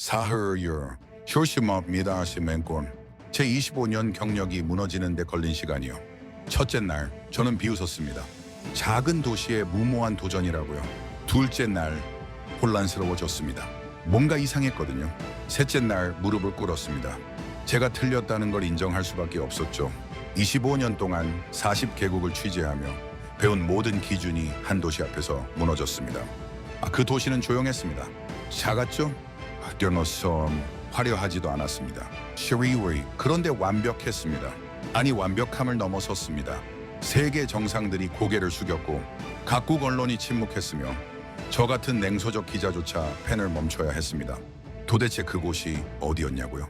사흘여 조심합니다 시멘권. 제 25년 경력이 무너지는 데 걸린 시간이요. 첫째 날 저는 비웃었습니다. 작은 도시의 무모한 도전이라고요. 둘째 날 혼란스러워졌습니다. 뭔가 이상했거든요. 셋째 날 무릎을 꿇었습니다. 제가 틀렸다는 걸 인정할 수밖에 없었죠. 25년 동안 40개국을 취재하며 배운 모든 기준이 한 도시 앞에서 무너졌습니다. 그 도시는 조용했습니다. 작았죠? 뛰어넘어 화려하지도 않았습니다. 시리웨이 그런데 완벽했습니다. 아니 완벽함을 넘어섰습니다. 세계 정상들이 고개를 숙였고 각국 언론이 침묵했으며 저 같은 냉소적 기자조차 펜을 멈춰야 했습니다. 도대체 그곳이 어디였냐고요?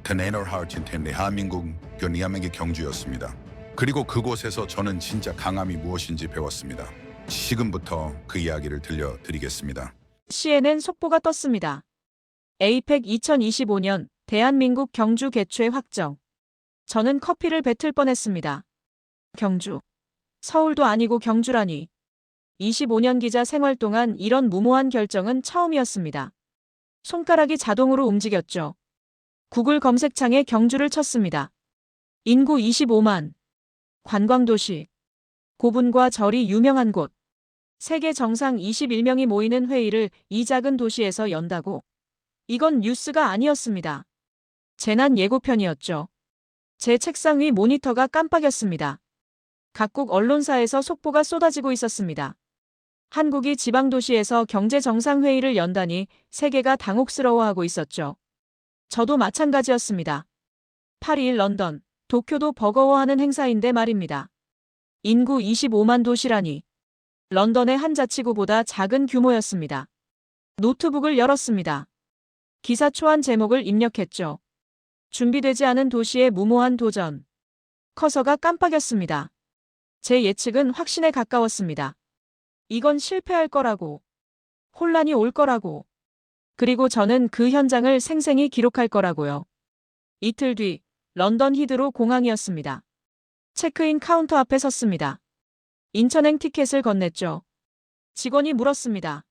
테네너 하우틴텐 대한민국 니아맹의 경주였습니다. 그리고 그곳에서 저는 진짜 강함이 무엇인지 배웠습니다. 지금부터 그 이야기를 들려드리겠습니다. CNN 속보가 떴습니다. 에이펙 2025년 대한민국 경주 개최 확정. 저는 커피를 뱉을 뻔했습니다. 경주. 서울도 아니고 경주라니. 25년 기자 생활 동안 이런 무모한 결정은 처음이었습니다. 손가락이 자동으로 움직였죠. 구글 검색창에 경주를 쳤습니다. 인구 25만. 관광도시. 고분과 절이 유명한 곳. 세계 정상 21명이 모이는 회의를 이 작은 도시에서 연다고. 이건 뉴스가 아니었습니다. 재난 예고편이었죠. 제 책상 위 모니터가 깜빡였습니다. 각국 언론사에서 속보가 쏟아지고 있었습니다. 한국이 지방도시에서 경제정상회의를 연다니 세계가 당혹스러워하고 있었죠. 저도 마찬가지였습니다. 파리, 런던, 도쿄도 버거워하는 행사인데 말입니다. 인구 25만 도시라니. 런던의 한 자치구보다 작은 규모였습니다. 노트북을 열었습니다. 기사 초안 제목을 입력했죠. 준비되지 않은 도시의 무모한 도전. 커서가 깜빡였습니다. 제 예측은 확신에 가까웠습니다. 이건 실패할 거라고. 혼란이 올 거라고. 그리고 저는 그 현장을 생생히 기록할 거라고요. 이틀 뒤 런던 히드로 공항이었습니다. 체크인 카운터 앞에 섰습니다. 인천행 티켓을 건넸죠. 직원이 물었습니다.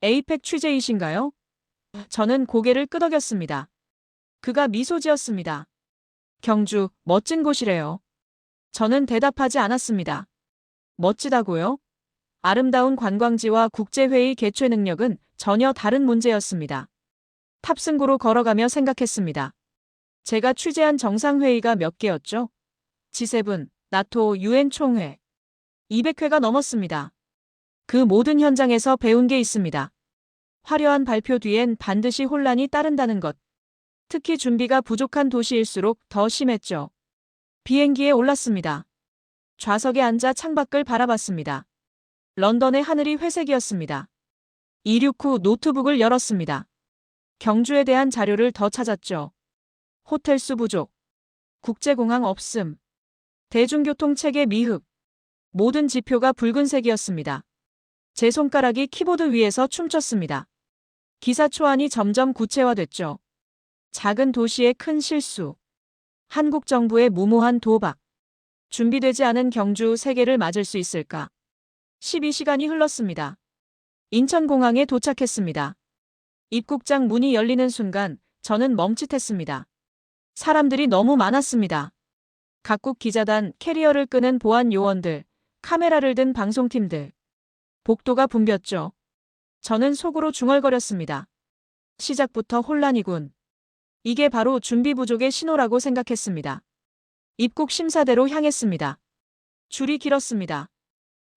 에이펙 취재이신가요? 저는 고개를 끄덕였습니다. 그가 미소 지었습니다. 경주, 멋진 곳이래요. 저는 대답하지 않았습니다. 멋지다고요? 아름다운 관광지와 국제회의 개최 능력은 전혀 다른 문제였습니다. 탑승구로 걸어가며 생각했습니다. 제가 취재한 정상회의가 몇 개였죠? G7, 나토, UN 총회. 200회가 넘었습니다. 그 모든 현장에서 배운 게 있습니다. 화려한 발표 뒤엔 반드시 혼란이 따른다는 것. 특히 준비가 부족한 도시일수록 더 심했죠. 비행기에 올랐습니다. 좌석에 앉아 창밖을 바라봤습니다. 런던의 하늘이 회색이었습니다. 이륙 후 노트북을 열었습니다. 경주에 대한 자료를 더 찾았죠. 호텔 수 부족. 국제공항 없음. 대중교통 체계 미흡. 모든 지표가 붉은색이었습니다. 제 손가락이 키보드 위에서 춤췄습니다. 기사 초안이 점점 구체화됐죠. 작은 도시의 큰 실수. 한국 정부의 무모한 도박. 준비되지 않은 경주 세계를 맞을 수 있을까? 12시간이 흘렀습니다. 인천공항에 도착했습니다. 입국장 문이 열리는 순간 저는 멈칫했습니다. 사람들이 너무 많았습니다. 각국 기자단, 캐리어를 끄는 보안 요원들, 카메라를 든 방송팀들. 복도가 붐볐죠. 저는 속으로 중얼거렸습니다. 시작부터 혼란이군. 이게 바로 준비 부족의 신호라고 생각했습니다. 입국 심사대로 향했습니다. 줄이 길었습니다.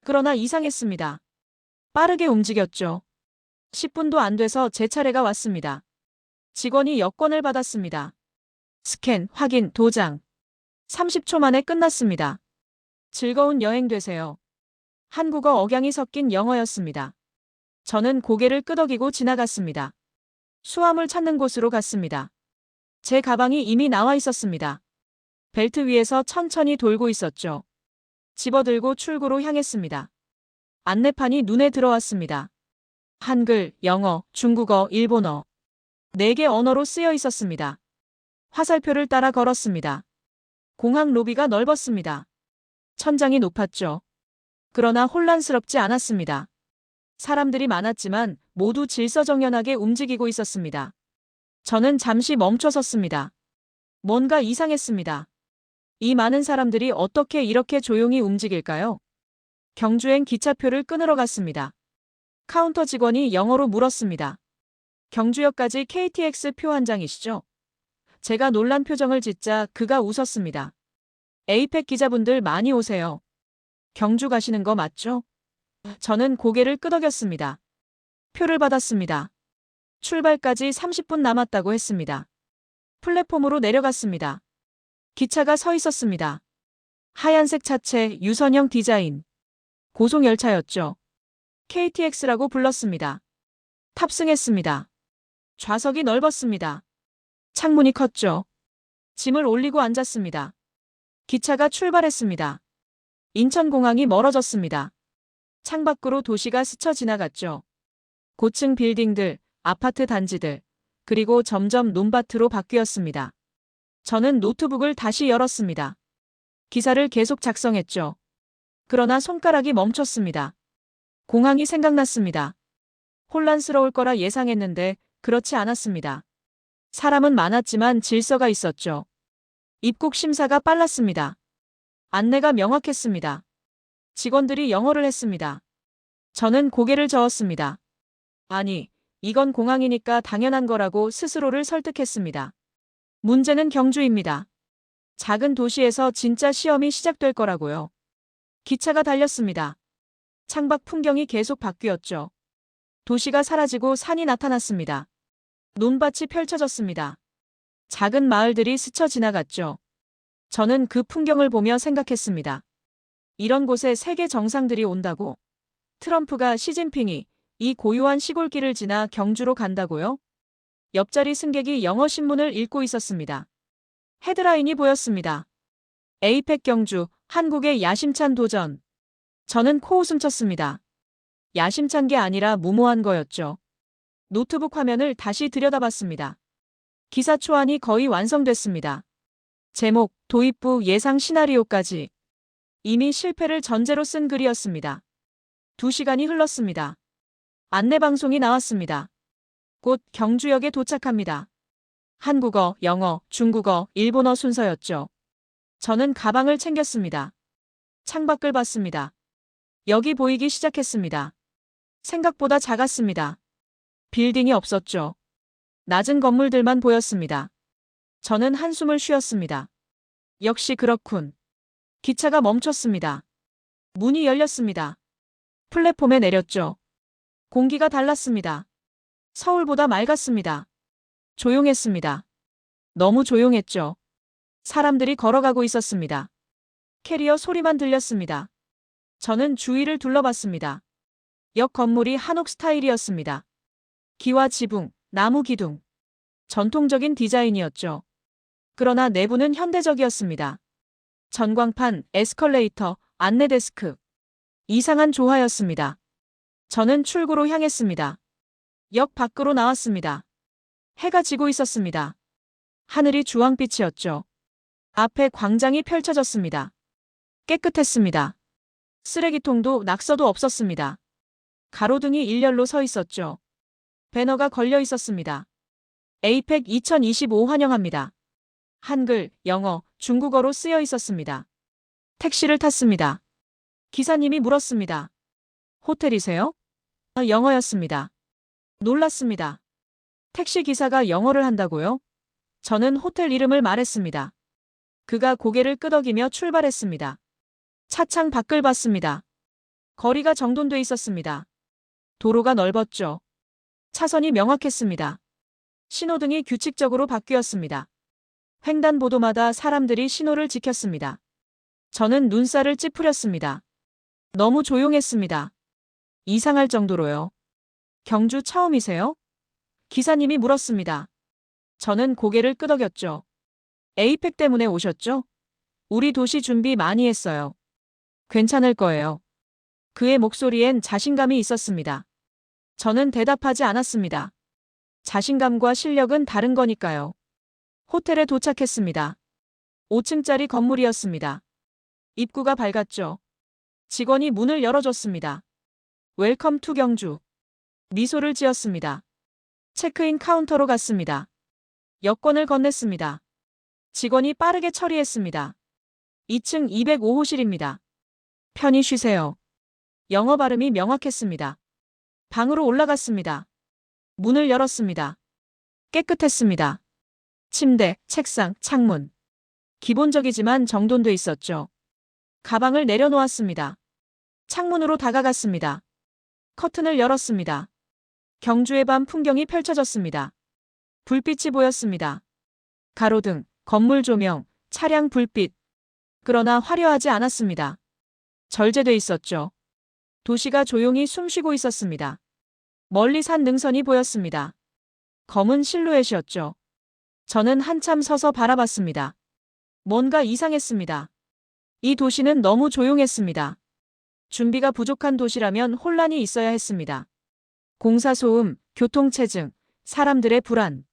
그러나 이상했습니다. 빠르게 움직였죠. 10분도 안 돼서 제 차례가 왔습니다. 직원이 여권을 받았습니다. 스캔, 확인, 도장. 30초 만에 끝났습니다. 즐거운 여행 되세요. 한국어 억양이 섞인 영어였습니다. 저는 고개를 끄덕이고 지나갔습니다. 수화물 찾는 곳으로 갔습니다. 제 가방이 이미 나와 있었습니다. 벨트 위에서 천천히 돌고 있었죠. 집어들고 출구로 향했습니다. 안내판이 눈에 들어왔습니다. 한글, 영어, 중국어, 일본어. 4개 언어로 쓰여 있었습니다. 화살표를 따라 걸었습니다. 공항 로비가 넓었습니다. 천장이 높았죠. 그러나 혼란스럽지 않았습니다. 사람들이 많았지만 모두 질서정연하게 움직이고 있었습니다. 저는 잠시 멈춰 섰습니다. 뭔가 이상했습니다. 이 많은 사람들이 어떻게 이렇게 조용히 움직일까요? 경주행 기차표를 끊으러 갔습니다. 카운터 직원이 영어로 물었습니다. 경주역까지 KTX 표 한 장이시죠? 제가 놀란 표정을 짓자 그가 웃었습니다. 에이펙 기자분들 많이 오세요. 경주 가시는 거 맞죠? 저는 고개를 끄덕였습니다. 표를 받았습니다. 출발까지 30분 남았다고 했습니다. 플랫폼으로 내려갔습니다. 기차가 서 있었습니다. 하얀색 차체, 유선형 디자인. 고속열차였죠. KTX라고 불렀습니다. 탑승했습니다. 좌석이 넓었습니다. 창문이 컸죠. 짐을 올리고 앉았습니다. 기차가 출발했습니다. 인천공항이 멀어졌습니다. 창밖으로 도시가 스쳐 지나갔죠. 고층 빌딩들, 아파트 단지들, 그리고 점점 논밭으로 바뀌었습니다. 저는 노트북을 다시 열었습니다. 기사를 계속 작성했죠. 그러나 손가락이 멈췄습니다. 공항이 생각났습니다. 혼란스러울 거라 예상했는데 그렇지 않았습니다. 사람은 많았지만 질서가 있었죠. 입국 심사가 빨랐습니다. 안내가 명확했습니다. 직원들이 영어를 했습니다. 저는 고개를 저었습니다. 아니, 이건 공항이니까 당연한 거라고 스스로를 설득했습니다. 문제는 경주입니다. 작은 도시에서 진짜 시험이 시작될 거라고요. 기차가 달렸습니다. 창밖 풍경이 계속 바뀌었죠. 도시가 사라지고 산이 나타났습니다. 논밭이 펼쳐졌습니다. 작은 마을들이 스쳐 지나갔죠. 저는 그 풍경을 보며 생각했습니다. 이런 곳에 세계 정상들이 온다고? 트럼프가 시진핑이 이 고요한 시골길을 지나 경주로 간다고요? 옆자리 승객이 영어 신문을 읽고 있었습니다. 헤드라인이 보였습니다. 에이펙 경주, 한국의 야심찬 도전. 저는 코웃음 쳤습니다. 야심찬 게 아니라 무모한 거였죠. 노트북 화면을 다시 들여다봤습니다. 기사 초안이 거의 완성됐습니다. 제목, 도입부 예상 시나리오까지. 이미 실패를 전제로 쓴 글이었습니다. 2시간이 흘렀습니다. 안내방송이 나왔습니다. 곧 경주역에 도착합니다. 한국어, 영어, 중국어, 일본어 순서였죠. 저는 가방을 챙겼습니다. 창밖을 봤습니다. 역이 보이기 시작했습니다. 생각보다 작았습니다. 빌딩이 없었죠. 낮은 건물들만 보였습니다. 저는 한숨을 쉬었습니다. 역시 그렇군. 기차가 멈췄습니다. 문이 열렸습니다. 플랫폼에 내렸죠. 공기가 달랐습니다. 서울보다 맑았습니다. 조용했습니다. 너무 조용했죠. 사람들이 걸어가고 있었습니다. 캐리어 소리만 들렸습니다. 저는 주위를 둘러봤습니다. 역 건물이 한옥 스타일이었습니다. 기와 지붕, 나무 기둥. 전통적인 디자인이었죠. 그러나 내부는 현대적이었습니다. 전광판, 에스컬레이터, 안내 데스크. 이상한 조화였습니다. 저는 출구로 향했습니다. 역 밖으로 나왔습니다. 해가 지고 있었습니다. 하늘이 주황빛이었죠. 앞에 광장이 펼쳐졌습니다. 깨끗했습니다. 쓰레기통도 낙서도 없었습니다. 가로등이 일렬로 서 있었죠. 배너가 걸려 있었습니다. 에이펙 2025 환영합니다. 한글, 영어, 중국어로 쓰여 있었습니다. 택시를 탔습니다. 기사님이 물었습니다. 호텔이세요? 영어였습니다. 놀랐습니다. 택시 기사가 영어를 한다고요? 저는 호텔 이름을 말했습니다. 그가 고개를 끄덕이며 출발했습니다. 차창 밖을 봤습니다. 거리가 정돈돼 있었습니다. 도로가 넓었죠. 차선이 명확했습니다. 신호등이 규칙적으로 바뀌었습니다. 횡단보도마다 사람들이 신호를 지켰습니다. 저는 눈살을 찌푸렸습니다. 너무 조용했습니다. 이상할 정도로요. 경주 처음이세요? 기사님이 물었습니다. 저는 고개를 끄덕였죠. 에이펙 때문에 오셨죠? 우리 도시 준비 많이 했어요. 괜찮을 거예요. 그의 목소리엔 자신감이 있었습니다. 저는 대답하지 않았습니다. 자신감과 실력은 다른 거니까요. 호텔에 도착했습니다. 5층짜리 건물이었습니다. 입구가 밝았죠. 직원이 문을 열어줬습니다. 웰컴 투 경주. 미소를 지었습니다. 체크인 카운터로 갔습니다. 여권을 건넸습니다. 직원이 빠르게 처리했습니다. 2층 205호실입니다. 편히 쉬세요. 영어 발음이 명확했습니다. 방으로 올라갔습니다. 문을 열었습니다. 깨끗했습니다. 침대, 책상, 창문. 기본적이지만 정돈돼 있었죠. 가방을 내려놓았습니다. 창문으로 다가갔습니다. 커튼을 열었습니다. 경주의 밤 풍경이 펼쳐졌습니다. 불빛이 보였습니다. 가로등, 건물 조명, 차량 불빛. 그러나 화려하지 않았습니다. 절제돼 있었죠. 도시가 조용히 숨쉬고 있었습니다. 멀리 산 능선이 보였습니다. 검은 실루엣이었죠. 저는 한참 서서 바라봤습니다. 뭔가 이상했습니다. 이 도시는 너무 조용했습니다. 준비가 부족한 도시라면 혼란이 있어야 했습니다. 공사 소음, 교통체증, 사람들의 불안.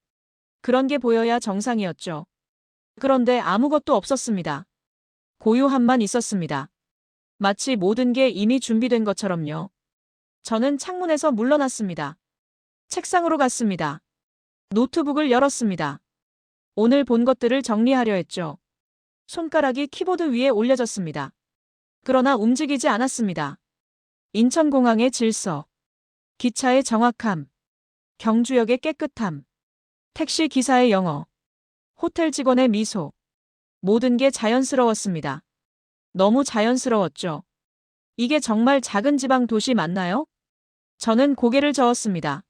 그런 게 보여야 정상이었죠. 그런데 아무것도 없었습니다. 고요함만 있었습니다. 마치 모든 게 이미 준비된 것처럼요. 저는 창문에서 물러났습니다. 책상으로 갔습니다. 노트북을 열었습니다. 오늘 본 것들을 정리하려 했죠. 손가락이 키보드 위에 올려졌습니다. 그러나 움직이지 않았습니다. 인천공항의 질서, 기차의 정확함, 경주역의 깨끗함, 택시 기사의 영어, 호텔 직원의 미소. 모든 게 자연스러웠습니다. 너무 자연스러웠죠. 이게 정말 작은 지방 도시 맞나요? 저는 고개를 저었습니다.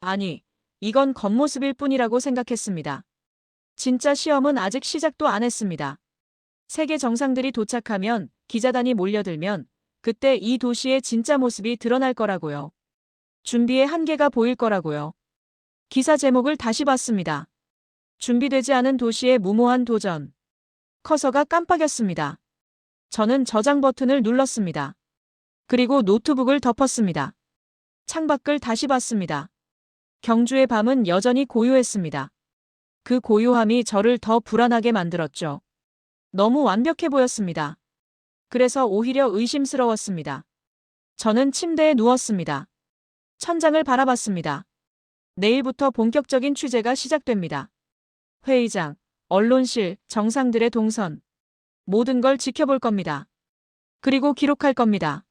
아니, 이건 겉모습일 뿐이라고 생각했습니다. 진짜 시험은 아직 시작도 안 했습니다. 세계 정상들이 도착하면, 기자단이 몰려들면, 그때 이 도시의 진짜 모습이 드러날 거라고요. 준비의 한계가 보일 거라고요. 기사 제목을 다시 봤습니다. 준비되지 않은 도시의 무모한 도전. 커서가 깜빡였습니다. 저는 저장 버튼을 눌렀습니다. 그리고 노트북을 덮었습니다. 창밖을 다시 봤습니다. 경주의 밤은 여전히 고요했습니다. 그 고요함이 저를 더 불안하게 만들었죠. 너무 완벽해 보였습니다. 그래서 오히려 의심스러웠습니다. 저는 침대에 누웠습니다. 천장을 바라봤습니다. 내일부터 본격적인 취재가 시작됩니다. 회의장, 언론실, 정상들의 동선. 모든 걸 지켜볼 겁니다. 그리고 기록할 겁니다.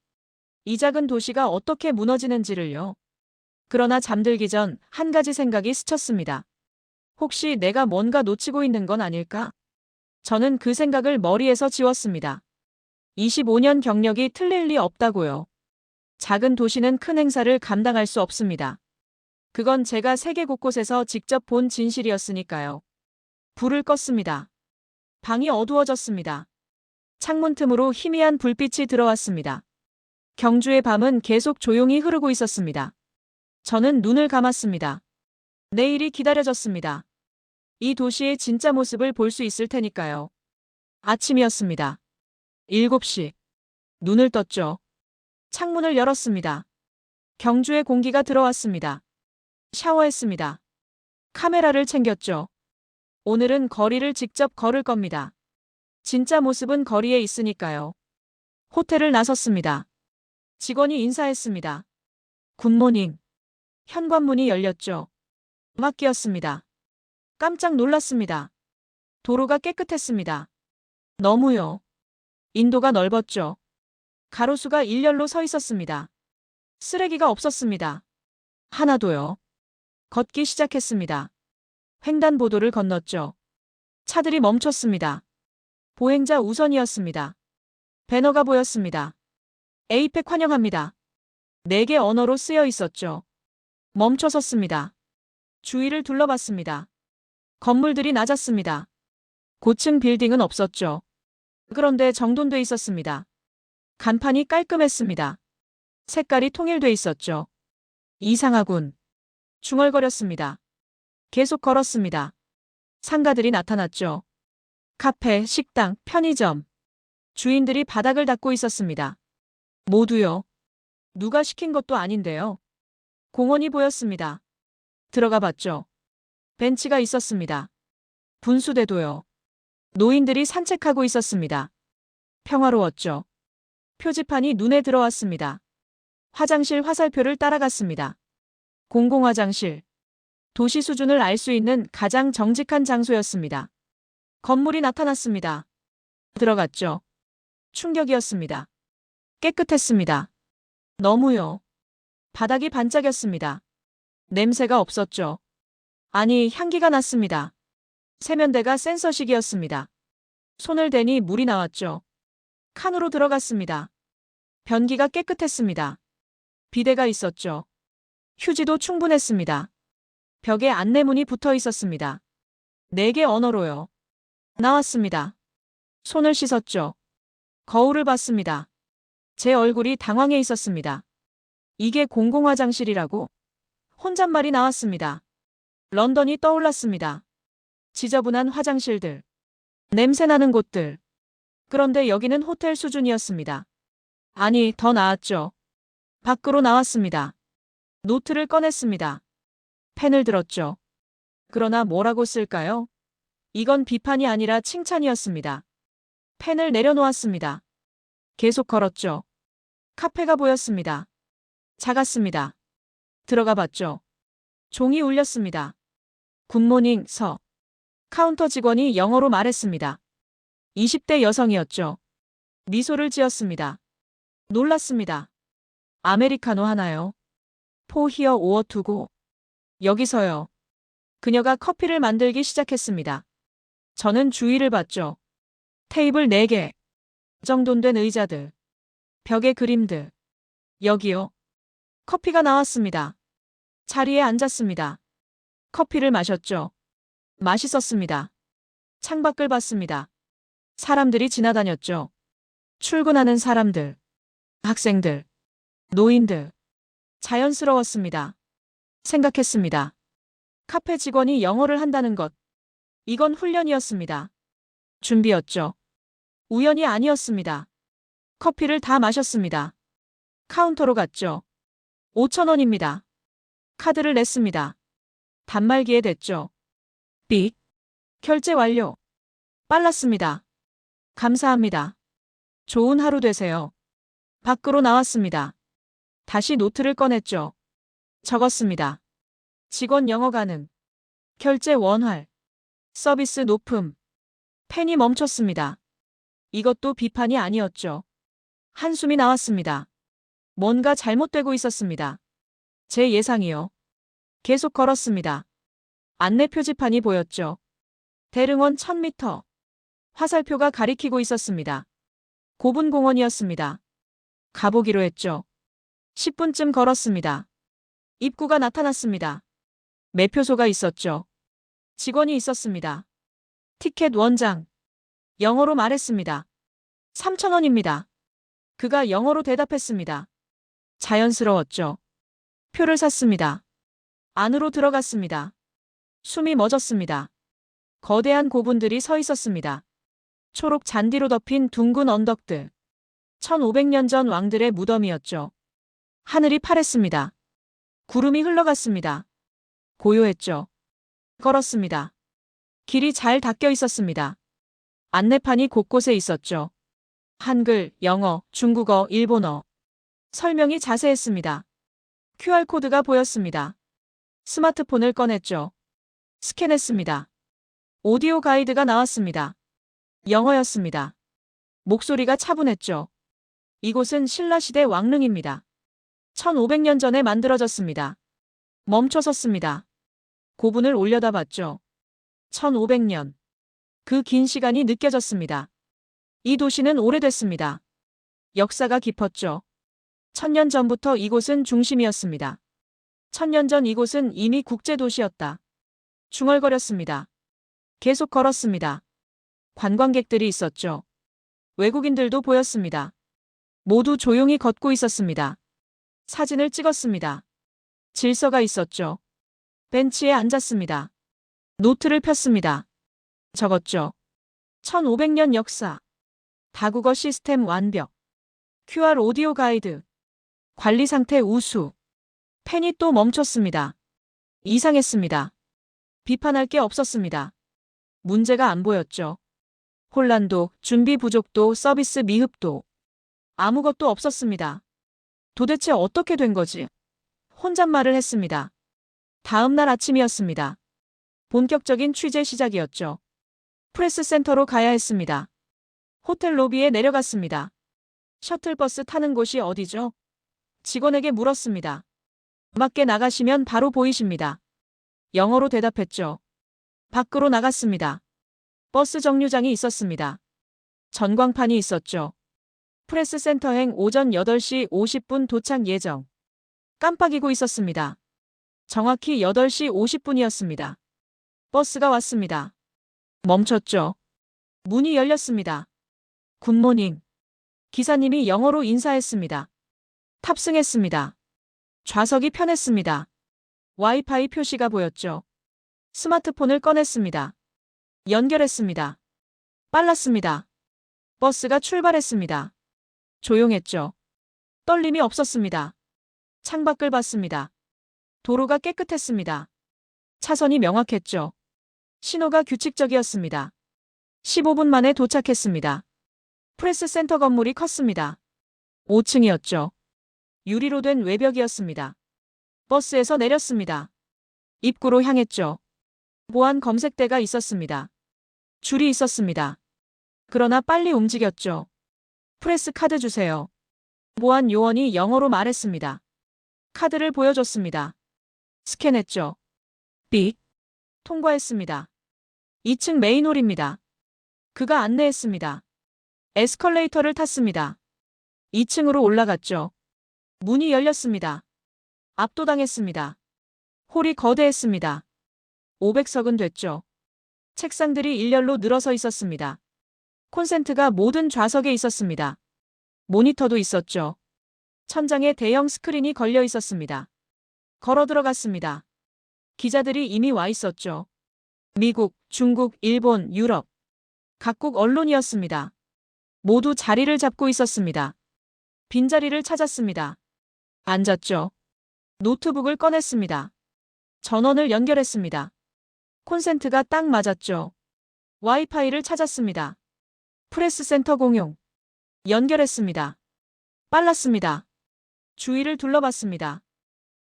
이 작은 도시가 어떻게 무너지는지를요. 그러나 잠들기 전 한 가지 생각이 스쳤습니다. 혹시 내가 뭔가 놓치고 있는 건 아닐까? 저는 그 생각을 머리에서 지웠습니다. 25년 경력이 틀릴 리 없다고요. 작은 도시는 큰 행사를 감당할 수 없습니다. 그건 제가 세계 곳곳에서 직접 본 진실이었으니까요. 불을 껐습니다. 방이 어두워졌습니다. 창문 틈으로 희미한 불빛이 들어왔습니다. 경주의 밤은 계속 조용히 흐르고 있었습니다. 저는 눈을 감았습니다. 내일이 기다려졌습니다. 이 도시의 진짜 모습을 볼 수 있을 테니까요. 아침이었습니다. 7시. 눈을 떴죠. 창문을 열었습니다. 경주의 공기가 들어왔습니다. 샤워했습니다. 카메라를 챙겼죠. 오늘은 거리를 직접 걸을 겁니다. 진짜 모습은 거리에 있으니까요. 호텔을 나섰습니다. 직원이 인사했습니다. 굿모닝. 현관문이 열렸죠. 음악기였습니다. 깜짝 놀랐습니다. 도로가 깨끗했습니다. 너무요. 인도가 넓었죠. 가로수가 일렬로 서 있었습니다. 쓰레기가 없었습니다. 하나도요. 걷기 시작했습니다. 횡단보도를 건넜죠. 차들이 멈췄습니다. 보행자 우선이었습니다. 배너가 보였습니다. 에이펙 환영합니다. 4개 언어로 쓰여 있었죠. 멈춰 섰습니다. 주위를 둘러봤습니다. 건물들이 낮았습니다. 고층 빌딩은 없었죠. 그런데 정돈돼 있었습니다. 간판이 깔끔했습니다. 색깔이 통일돼 있었죠. 이상하군. 중얼거렸습니다. 계속 걸었습니다. 상가들이 나타났죠. 카페, 식당, 편의점. 주인들이 바닥을 닦고 있었습니다. 모두요. 누가 시킨 것도 아닌데요. 공원이 보였습니다. 들어가 봤죠. 벤치가 있었습니다. 분수대도요. 노인들이 산책하고 있었습니다. 평화로웠죠. 표지판이 눈에 들어왔습니다. 화장실 화살표를 따라갔습니다. 공공화장실. 도시 수준을 알 수 있는 가장 정직한 장소였습니다. 건물이 나타났습니다. 들어갔죠. 충격이었습니다. 깨끗했습니다. 너무요. 바닥이 반짝였습니다. 냄새가 없었죠. 아니, 향기가 났습니다. 세면대가 센서식이었습니다. 손을 대니 물이 나왔죠. 칸으로 들어갔습니다. 변기가 깨끗했습니다. 비데가 있었죠. 휴지도 충분했습니다. 벽에 안내문이 붙어 있었습니다. 4개 언어로요. 나왔습니다. 손을 씻었죠. 거울을 봤습니다. 제 얼굴이 당황해 있었습니다. 이게 공공화장실이라고? 혼잣말이 나왔습니다. 런던이 떠올랐습니다. 지저분한 화장실들, 냄새나는 곳들. 그런데 여기는 호텔 수준이었습니다. 아니, 더 나았죠. 밖으로 나왔습니다. 노트를 꺼냈습니다. 펜을 들었죠. 그러나 뭐라고 쓸까요? 이건 비판이 아니라 칭찬이었습니다. 펜을 내려놓았습니다. 계속 걸었죠. 카페가 보였습니다. 작았습니다. 들어가 봤죠. 종이 울렸습니다. 굿모닝, 서. 카운터 직원이 영어로 말했습니다. 20대 여성이었죠. 미소를 지었습니다. 놀랐습니다. 아메리카노 하나요? 포히어 오어 투고. 여기서요. 그녀가 커피를 만들기 시작했습니다. 저는 주위를 봤죠. 테이블 4개. 정돈된 의자들. 벽에 그림들. 여기요. 커피가 나왔습니다. 자리에 앉았습니다. 커피를 마셨죠. 맛있었습니다. 창밖을 봤습니다. 사람들이 지나다녔죠. 출근하는 사람들, 학생들, 노인들. 자연스러웠습니다. 생각했습니다. 카페 직원이 영어를 한다는 것. 이건 훈련이었습니다. 준비였죠. 우연이 아니었습니다. 커피를 다 마셨습니다. 카운터로 갔죠. 5,000원입니다. 카드를 냈습니다. 단말기에 댔죠. 삑. 결제 완료. 빨랐습니다. 감사합니다. 좋은 하루 되세요. 밖으로 나왔습니다. 다시 노트를 꺼냈죠. 적었습니다. 직원 영어 가능. 결제 원활. 서비스 높음. 펜이 멈췄습니다. 이것도 비판이 아니었죠. 한숨이 나왔습니다. 뭔가 잘못되고 있었습니다. 제 예상이요. 계속 걸었습니다. 안내 표지판이 보였죠. 대릉원 1000m. 화살표가 가리키고 있었습니다. 고분공원이었습니다. 가보기로 했죠. 10분쯤 걸었습니다. 입구가 나타났습니다. 매표소가 있었죠. 직원이 있었습니다. 티켓 원장. 영어로 말했습니다. 3,000원입니다. 그가 영어로 대답했습니다. 자연스러웠죠. 표를 샀습니다. 안으로 들어갔습니다. 숨이 멎었습니다. 거대한 고분들이 서 있었습니다. 초록 잔디로 덮인 둥근 언덕들. 1500년 전 왕들의 무덤이었죠. 하늘이 파랬습니다. 구름이 흘러갔습니다. 고요했죠. 걸었습니다. 길이 잘 닦여 있었습니다. 안내판이 곳곳에 있었죠. 한글, 영어, 중국어, 일본어. 설명이 자세했습니다. QR코드가 보였습니다. 스마트폰을 꺼냈죠. 스캔했습니다. 오디오 가이드가 나왔습니다. 영어였습니다. 목소리가 차분했죠. 이곳은 신라시대 왕릉입니다. 1500년 전에 만들어졌습니다. 멈춰 섰습니다. 고분을 올려다봤죠. 1500년. 그 긴 시간이 느껴졌습니다. 이 도시는 오래됐습니다. 역사가 깊었죠. 1000년 전부터 이곳은 중심이었습니다. 1000년 전 이곳은 이미 국제도시였다. 중얼거렸습니다. 계속 걸었습니다. 관광객들이 있었죠. 외국인들도 보였습니다. 모두 조용히 걷고 있었습니다. 사진을 찍었습니다. 질서가 있었죠. 벤치에 앉았습니다. 노트를 폈습니다. 적었죠. 1500년 역사. 다국어 시스템 완벽. QR 오디오 가이드. 관리 상태 우수. 펜이 또 멈췄습니다. 이상했습니다. 비판할 게 없었습니다. 문제가 안 보였죠. 혼란도, 준비 부족도, 서비스 미흡도. 아무것도 없었습니다. 도대체 어떻게 된 거지? 혼잣말을 했습니다. 다음 날 아침이었습니다. 본격적인 취재 시작이었죠. 프레스센터로 가야 했습니다. 호텔 로비에 내려갔습니다. 셔틀버스 타는 곳이 어디죠? 직원에게 물었습니다. 밖에 나가시면 바로 보이십니다. 영어로 대답했죠. 밖으로 나갔습니다. 버스 정류장이 있었습니다. 전광판이 있었죠. 프레스센터행 오전 8시 50분 도착 예정. 깜빡이고 있었습니다. 정확히 8시 50분이었습니다. 버스가 왔습니다. 멈췄죠. 문이 열렸습니다. 굿모닝. 기사님이 영어로 인사했습니다. 탑승했습니다. 좌석이 편했습니다. 와이파이 표시가 보였죠. 스마트폰을 꺼냈습니다. 연결했습니다. 빨랐습니다. 버스가 출발했습니다. 조용했죠. 떨림이 없었습니다. 창밖을 봤습니다. 도로가 깨끗했습니다. 차선이 명확했죠. 신호가 규칙적이었습니다. 15분 만에 도착했습니다. 프레스센터 건물이 컸습니다. 5층이었죠. 유리로 된 외벽이었습니다. 버스에서 내렸습니다. 입구로 향했죠. 보안 검색대가 있었습니다. 줄이 있었습니다. 그러나 빨리 움직였죠. 프레스 카드 주세요. 보안 요원이 영어로 말했습니다. 카드를 보여줬습니다. 스캔했죠. 삑. 통과했습니다. 2층 메인홀입니다. 그가 안내했습니다. 에스컬레이터를 탔습니다. 2층으로 올라갔죠. 문이 열렸습니다. 압도당했습니다. 홀이 거대했습니다. 500석은 됐죠. 책상들이 일렬로 늘어서 있었습니다. 콘센트가 모든 좌석에 있었습니다. 모니터도 있었죠. 천장에 대형 스크린이 걸려 있었습니다. 걸어 들어갔습니다. 기자들이 이미 와 있었죠. 미국, 중국, 일본, 유럽. 각국 언론이었습니다. 모두 자리를 잡고 있었습니다. 빈자리를 찾았습니다. 앉았죠. 노트북을 꺼냈습니다. 전원을 연결했습니다. 콘센트가 딱 맞았죠. 와이파이를 찾았습니다. 프레스센터 공용. 연결했습니다. 빨랐습니다. 주위를 둘러봤습니다.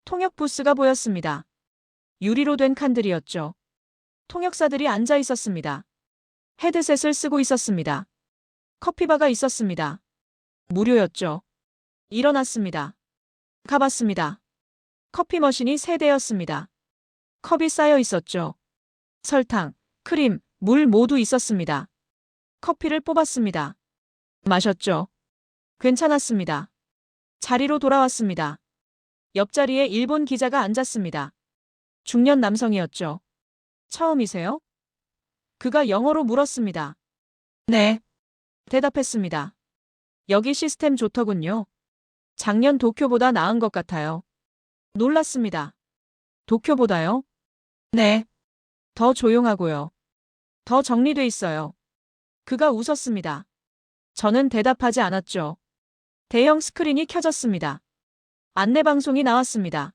통역 부스가 보였습니다. 유리로 된 칸들이었죠. 통역사들이 앉아 있었습니다. 헤드셋을 쓰고 있었습니다. 커피바가 있었습니다. 무료였죠. 일어났습니다. 가봤습니다. 커피 머신이 3대였습니다. 컵이 쌓여 있었죠. 설탕, 크림, 물 모두 있었습니다. 커피를 뽑았습니다. 마셨죠. 괜찮았습니다. 자리로 돌아왔습니다. 옆자리에 일본 기자가 앉았습니다. 중년 남성이었죠. 처음이세요? 그가 영어로 물었습니다. 네. 대답했습니다. 여기 시스템 좋더군요. 작년 도쿄보다 나은 것 같아요. 놀랐습니다. 도쿄보다요? 네. 더 조용하고요. 더 정리돼 있어요. 그가 웃었습니다. 저는 대답하지 않았죠. 대형 스크린이 켜졌습니다. 안내방송이 나왔습니다.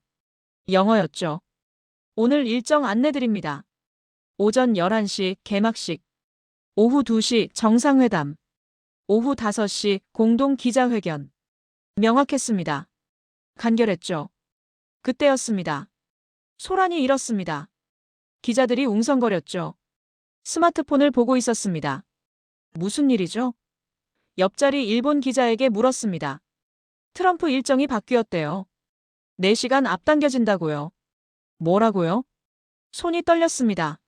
영어였죠. 오늘 일정 안내드립니다. 오전 11시 개막식, 오후 2시 정상회담, 오후 5시 공동 기자회견. 명확했습니다. 간결했죠. 그때였습니다. 소란이 일었습니다. 기자들이 웅성거렸죠. 스마트폰을 보고 있었습니다. 무슨 일이죠? 옆자리 일본 기자에게 물었습니다. 트럼프 일정이 바뀌었대요. 4시간 앞당겨진다고요. 뭐라고요? 손이 떨렸습니다.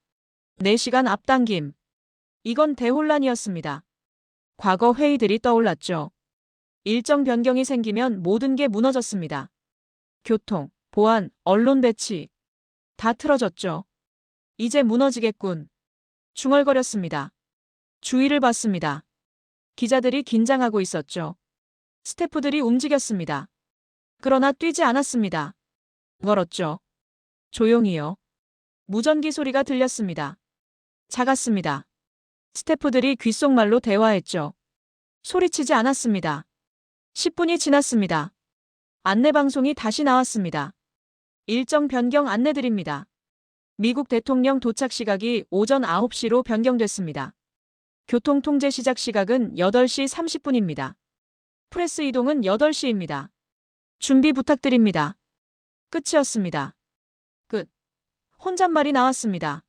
4시간 앞당김. 이건 대혼란이었습니다. 과거 회의들이 떠올랐죠. 일정 변경이 생기면 모든 게 무너졌습니다. 교통, 보안, 언론 배치. 다 틀어졌죠. 이제 무너지겠군. 중얼거렸습니다. 주위를 봤습니다. 기자들이 긴장하고 있었죠. 스태프들이 움직였습니다. 그러나 뛰지 않았습니다. 걸었죠. 조용히요. 무전기 소리가 들렸습니다. 작았습니다. 스태프들이 귓속말로 대화했죠. 소리치지 않았습니다. 10분이 지났습니다. 안내방송이 다시 나왔습니다. 일정 변경 안내드립니다. 미국 대통령 도착 시각이 오전 9시로 변경됐습니다. 교통통제 시작 시각은 8시 30분입니다. 프레스 이동은 8시입니다. 준비 부탁드립니다. 끝이었습니다. 끝. 혼잣말이 나왔습니다.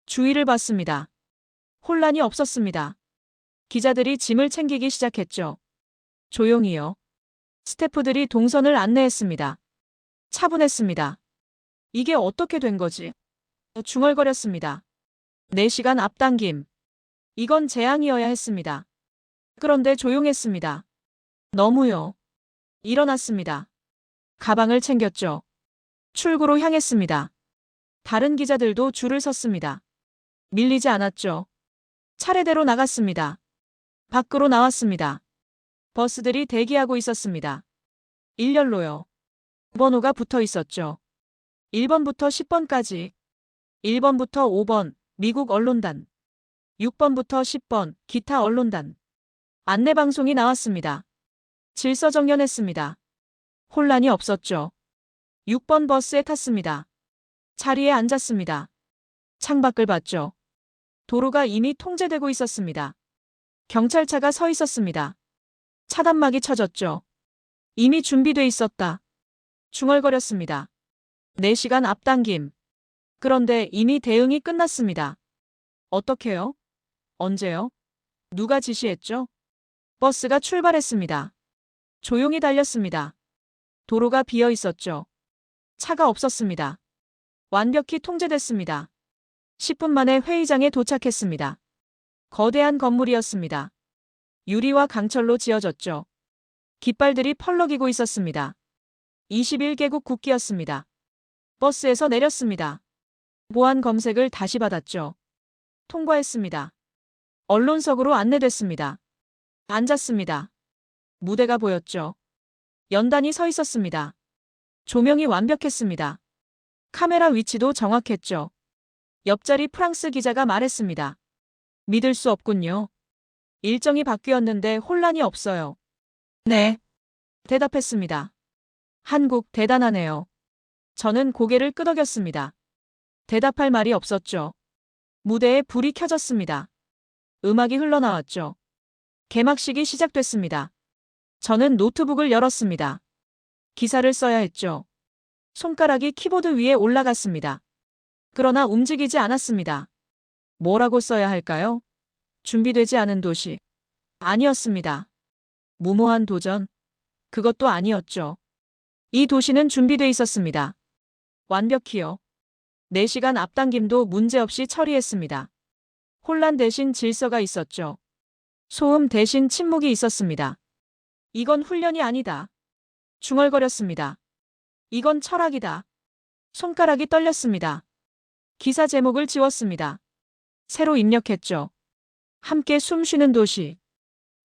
주위를 봤습니다. 혼란이 없었습니다. 기자들이 짐을 챙기기 시작했죠. 조용히요. 스태프들이 동선을 안내했습니다. 차분했습니다. 이게 어떻게 된 거지? 중얼거렸습니다. 4시간 앞당김. 이건 재앙이어야 했습니다. 그런데 조용했습니다. 너무요. 일어났습니다. 가방을 챙겼죠. 출구로 향했습니다. 다른 기자들도 줄을 섰습니다. 밀리지 않았죠. 차례대로 나갔습니다. 밖으로 나왔습니다. 버스들이 대기하고 있었습니다. 일렬로요. 번호가 붙어 있었죠. 1번부터 10번까지. 1번부터 5번, 미국 언론단. 6번부터 10번, 기타 언론단. 안내방송이 나왔습니다. 질서정연했습니다. 혼란이 없었죠. 6번 버스에 탔습니다. 자리에 앉았습니다. 창밖을 봤죠. 도로가 이미 통제되고 있었습니다. 경찰차가 서 있었습니다. 차단막이 쳐졌죠. 이미 준비돼 있었다. 중얼거렸습니다. 4시간 앞당김. 그런데 이미 대응이 끝났습니다. 어떻게요? 언제요? 누가 지시했죠? 버스가 출발했습니다. 조용히 달렸습니다. 도로가 비어 있었죠. 차가 없었습니다. 완벽히 통제됐습니다. 10분 만에 회의장에 도착했습니다. 거대한 건물이었습니다. 유리와 강철로 지어졌죠. 깃발들이 펄럭이고 있었습니다. 21개국 국기였습니다. 버스에서 내렸습니다. 보안 검색을 다시 받았죠. 통과했습니다. 언론석으로 안내됐습니다. 앉았습니다. 무대가 보였죠. 연단이 서 있었습니다. 조명이 완벽했습니다. 카메라 위치도 정확했죠. 옆자리 프랑스 기자가 말했습니다. 믿을 수 없군요. 일정이 바뀌었는데 혼란이 없어요. 네. 대답했습니다. 한국 대단하네요. 저는 고개를 끄덕였습니다. 대답할 말이 없었죠. 무대에 불이 켜졌습니다. 음악이 흘러나왔죠. 개막식이 시작됐습니다. 저는 노트북을 열었습니다. 기사를 써야 했죠. 손가락이 키보드 위에 올라갔습니다. 그러나 움직이지 않았습니다. 뭐라고 써야 할까요? 준비되지 않은 도시. 아니었습니다. 무모한 도전. 그것도 아니었죠. 이 도시는 준비돼 있었습니다. 완벽히요. 4시간 앞당김도 문제없이 처리했습니다. 혼란 대신 질서가 있었죠. 소음 대신 침묵이 있었습니다. 이건 훈련이 아니다. 중얼거렸습니다. 이건 철학이다. 손가락이 떨렸습니다. 기사 제목을 지웠습니다. 새로 입력했죠. 함께 숨 쉬는 도시.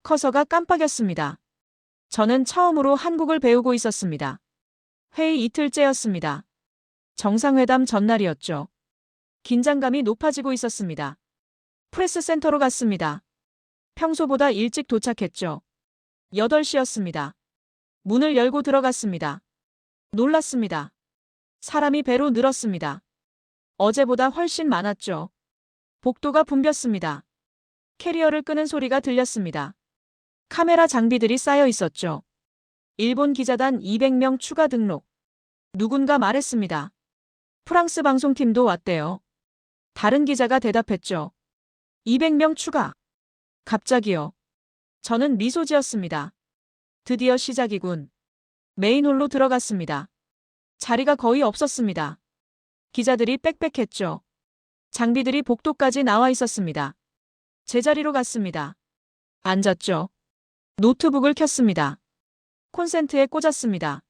커서가 깜빡였습니다. 저는 처음으로 한국을 배우고 있었습니다. 회의 이틀째였습니다. 정상회담 전날이었죠. 긴장감이 높아지고 있었습니다. 프레스 센터로 갔습니다. 평소보다 일찍 도착했죠. 8시였습니다. 문을 열고 들어갔습니다. 놀랐습니다. 사람이 배로 늘었습니다. 어제보다 훨씬 많았죠. 복도가 붐볐습니다. 캐리어를 끄는 소리가 들렸습니다. 카메라 장비들이 쌓여 있었죠. 일본 기자단 200명 추가 등록. 누군가 말했습니다. 프랑스 방송팀도 왔대요. 다른 기자가 대답했죠. 200명 추가. 갑자기요. 저는 미소 지었습니다. 드디어 시작이군. 메인홀로 들어갔습니다. 자리가 거의 없었습니다. 기자들이 빽빽했죠. 장비들이 복도까지 나와 있었습니다. 제자리로 갔습니다. 앉았죠. 노트북을 켰습니다. 콘센트에 꽂았습니다.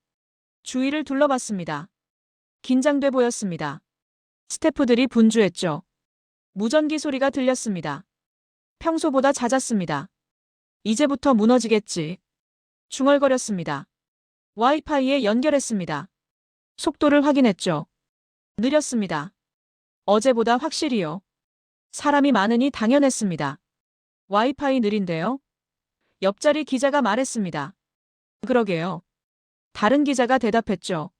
주위를 둘러봤습니다. 긴장돼 보였습니다. 스태프들이 분주했죠. 무전기 소리가 들렸습니다. 평소보다 잦았습니다. 이제부터 무너지겠지. 중얼거렸습니다. 와이파이에 연결했습니다. 속도를 확인했죠. 느렸습니다. 어제보다 확실히요. 사람이 많으니 당연했습니다. 와이파이 느린데요? 옆자리 기자가 말했습니다. 그러게요. 다른 기자가 대답했죠.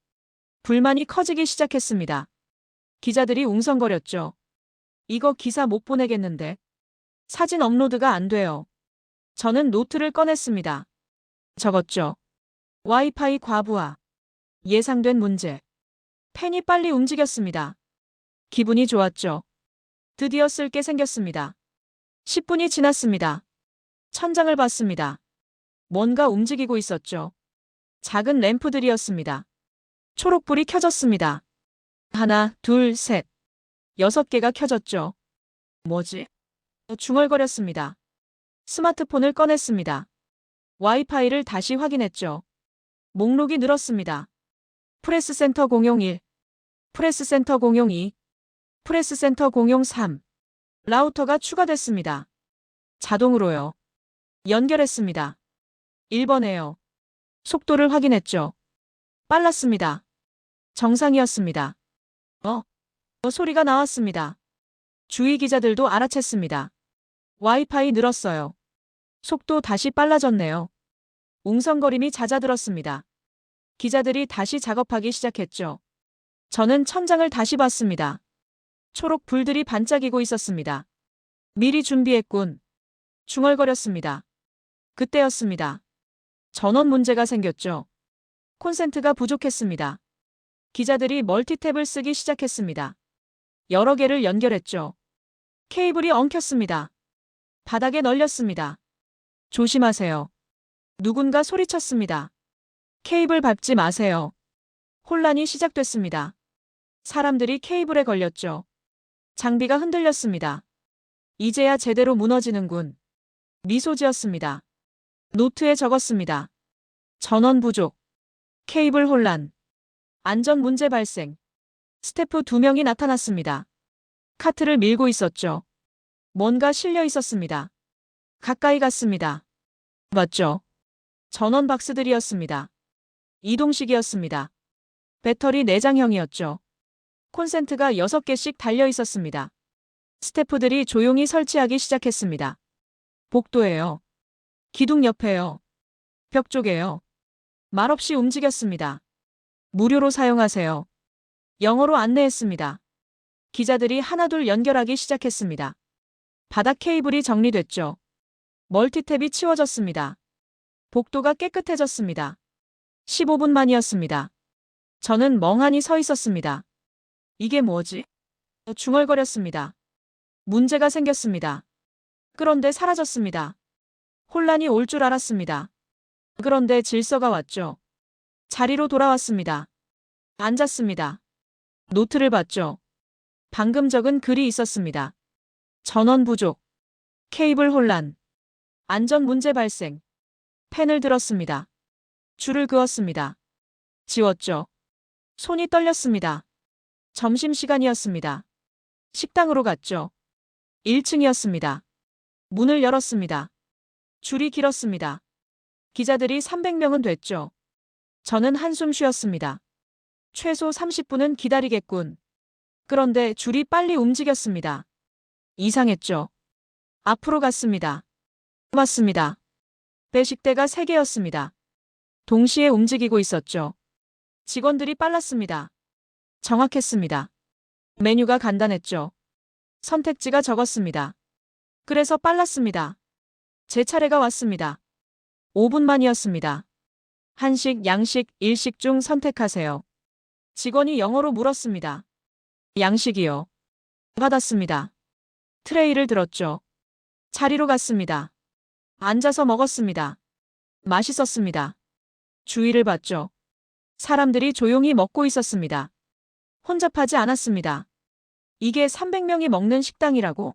불만이 커지기 시작했습니다. 기자들이 웅성거렸죠. 이거 기사 못 보내겠는데. 사진 업로드가 안 돼요. 저는 노트를 꺼냈습니다. 적었죠. 와이파이 과부하. 예상된 문제. 펜이 빨리 움직였습니다. 기분이 좋았죠. 드디어 쓸 게 생겼습니다. 10분이 지났습니다. 천장을 봤습니다. 뭔가 움직이고 있었죠. 작은 램프들이었습니다. 초록불이 켜졌습니다. 하나, 둘, 셋. 6개가 켜졌죠. 뭐지? 중얼거렸습니다. 스마트폰을 꺼냈습니다. 와이파이를 다시 확인했죠. 목록이 늘었습니다. 프레스센터 공용 1, 프레스센터 공용 2, 프레스센터 공용 3. 라우터가 추가됐습니다. 자동으로요. 연결했습니다. 1번에요. 속도를 확인했죠. 빨랐습니다. 정상이었습니다. 소리가 나왔습니다. 주위 기자들도 알아챘습니다. 와이파이 늘었어요. 속도 다시 빨라졌네요. 웅성거림이 잦아들었습니다. 기자들이 다시 작업하기 시작했죠. 저는 천장을 다시 봤습니다. 초록 불들이 반짝이고 있었습니다. 미리 준비했군. 중얼거렸습니다. 그때였습니다. 전원 문제가 생겼죠. 콘센트가 부족했습니다. 기자들이 멀티탭을 쓰기 시작했습니다. 여러 개를 연결했죠. 케이블이 엉켰습니다. 바닥에 널렸습니다. 조심하세요. 누군가 소리쳤습니다. 케이블 밟지 마세요. 혼란이 시작됐습니다. 사람들이 케이블에 걸렸죠. 장비가 흔들렸습니다. 이제야 제대로 무너지는군. 미소 지었습니다. 노트에 적었습니다. 전원 부족. 케이블 혼란. 안전 문제 발생. 스태프 2명이 나타났습니다. 카트를 밀고 있었죠. 뭔가 실려 있었습니다. 가까이 갔습니다. 맞죠? 전원 박스들이었습니다. 이동식이었습니다. 배터리 내장형이었죠. 콘센트가 6개씩 달려 있었습니다. 스태프들이 조용히 설치하기 시작했습니다. 복도에요. 기둥 옆에요. 벽 쪽에요. 말없이 움직였습니다. 무료로 사용하세요. 영어로 안내했습니다. 기자들이 하나둘 연결하기 시작했습니다. 바닥 케이블이 정리됐죠. 멀티탭이 치워졌습니다. 복도가 깨끗해졌습니다. 15분 만이었습니다. 저는 멍하니 서 있었습니다. 이게 뭐지? 중얼거렸습니다. 문제가 생겼습니다. 그런데 사라졌습니다. 혼란이 올 줄 알았습니다. 그런데 질서가 왔죠. 자리로 돌아왔습니다. 앉았습니다. 노트를 봤죠. 방금 적은 글이 있었습니다. 전원 부족. 케이블 혼란. 안전 문제 발생. 펜을 들었습니다. 줄을 그었습니다. 지웠죠. 손이 떨렸습니다. 점심시간이었습니다. 식당으로 갔죠. 1층이었습니다. 문을 열었습니다. 줄이 길었습니다. 기자들이 300명은 됐죠. 저는 한숨 쉬었습니다. 최소 30분은 기다리겠군. 그런데 줄이 빨리 움직였습니다. 이상했죠. 앞으로 갔습니다. 맞습니다. 배식대가 3개였습니다. 동시에 움직이고 있었죠. 직원들이 빨랐습니다. 정확했습니다. 메뉴가 간단했죠. 선택지가 적었습니다. 그래서 빨랐습니다. 제 차례가 왔습니다. 5분 만이었습니다. 한식, 양식, 일식 중 선택하세요. 직원이 영어로 물었습니다. 양식이요. 받았습니다. 트레이를 들었죠. 자리로 갔습니다. 앉아서 먹었습니다. 맛있었습니다. 주위를 봤죠. 사람들이 조용히 먹고 있었습니다. 혼잡하지 않았습니다. 이게 300명이 먹는 식당이라고?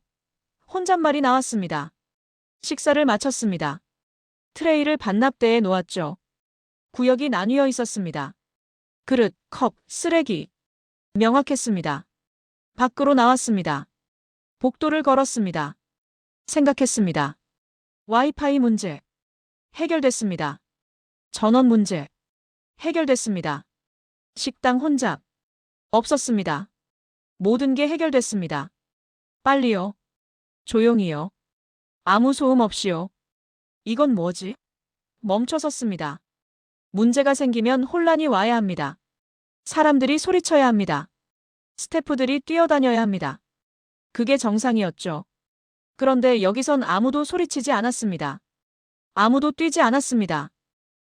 혼잣말이 나왔습니다. 식사를 마쳤습니다. 트레이를 반납대에 놓았죠. 구역이 나뉘어 있었습니다. 그릇, 컵, 쓰레기. 명확했습니다. 밖으로 나왔습니다. 복도를 걸었습니다. 생각했습니다. 와이파이 문제. 해결됐습니다. 전원 문제. 해결됐습니다. 식당 혼잡. 없었습니다. 모든 게 해결됐습니다. 빨리요. 조용히요. 아무 소음 없이요. 이건 뭐지? 멈춰섰습니다. 문제가 생기면 혼란이 와야 합니다. 사람들이 소리쳐야 합니다. 스태프들이 뛰어다녀야 합니다. 그게 정상이었죠. 그런데 여기선 아무도 소리치지 않았습니다. 아무도 뛰지 않았습니다.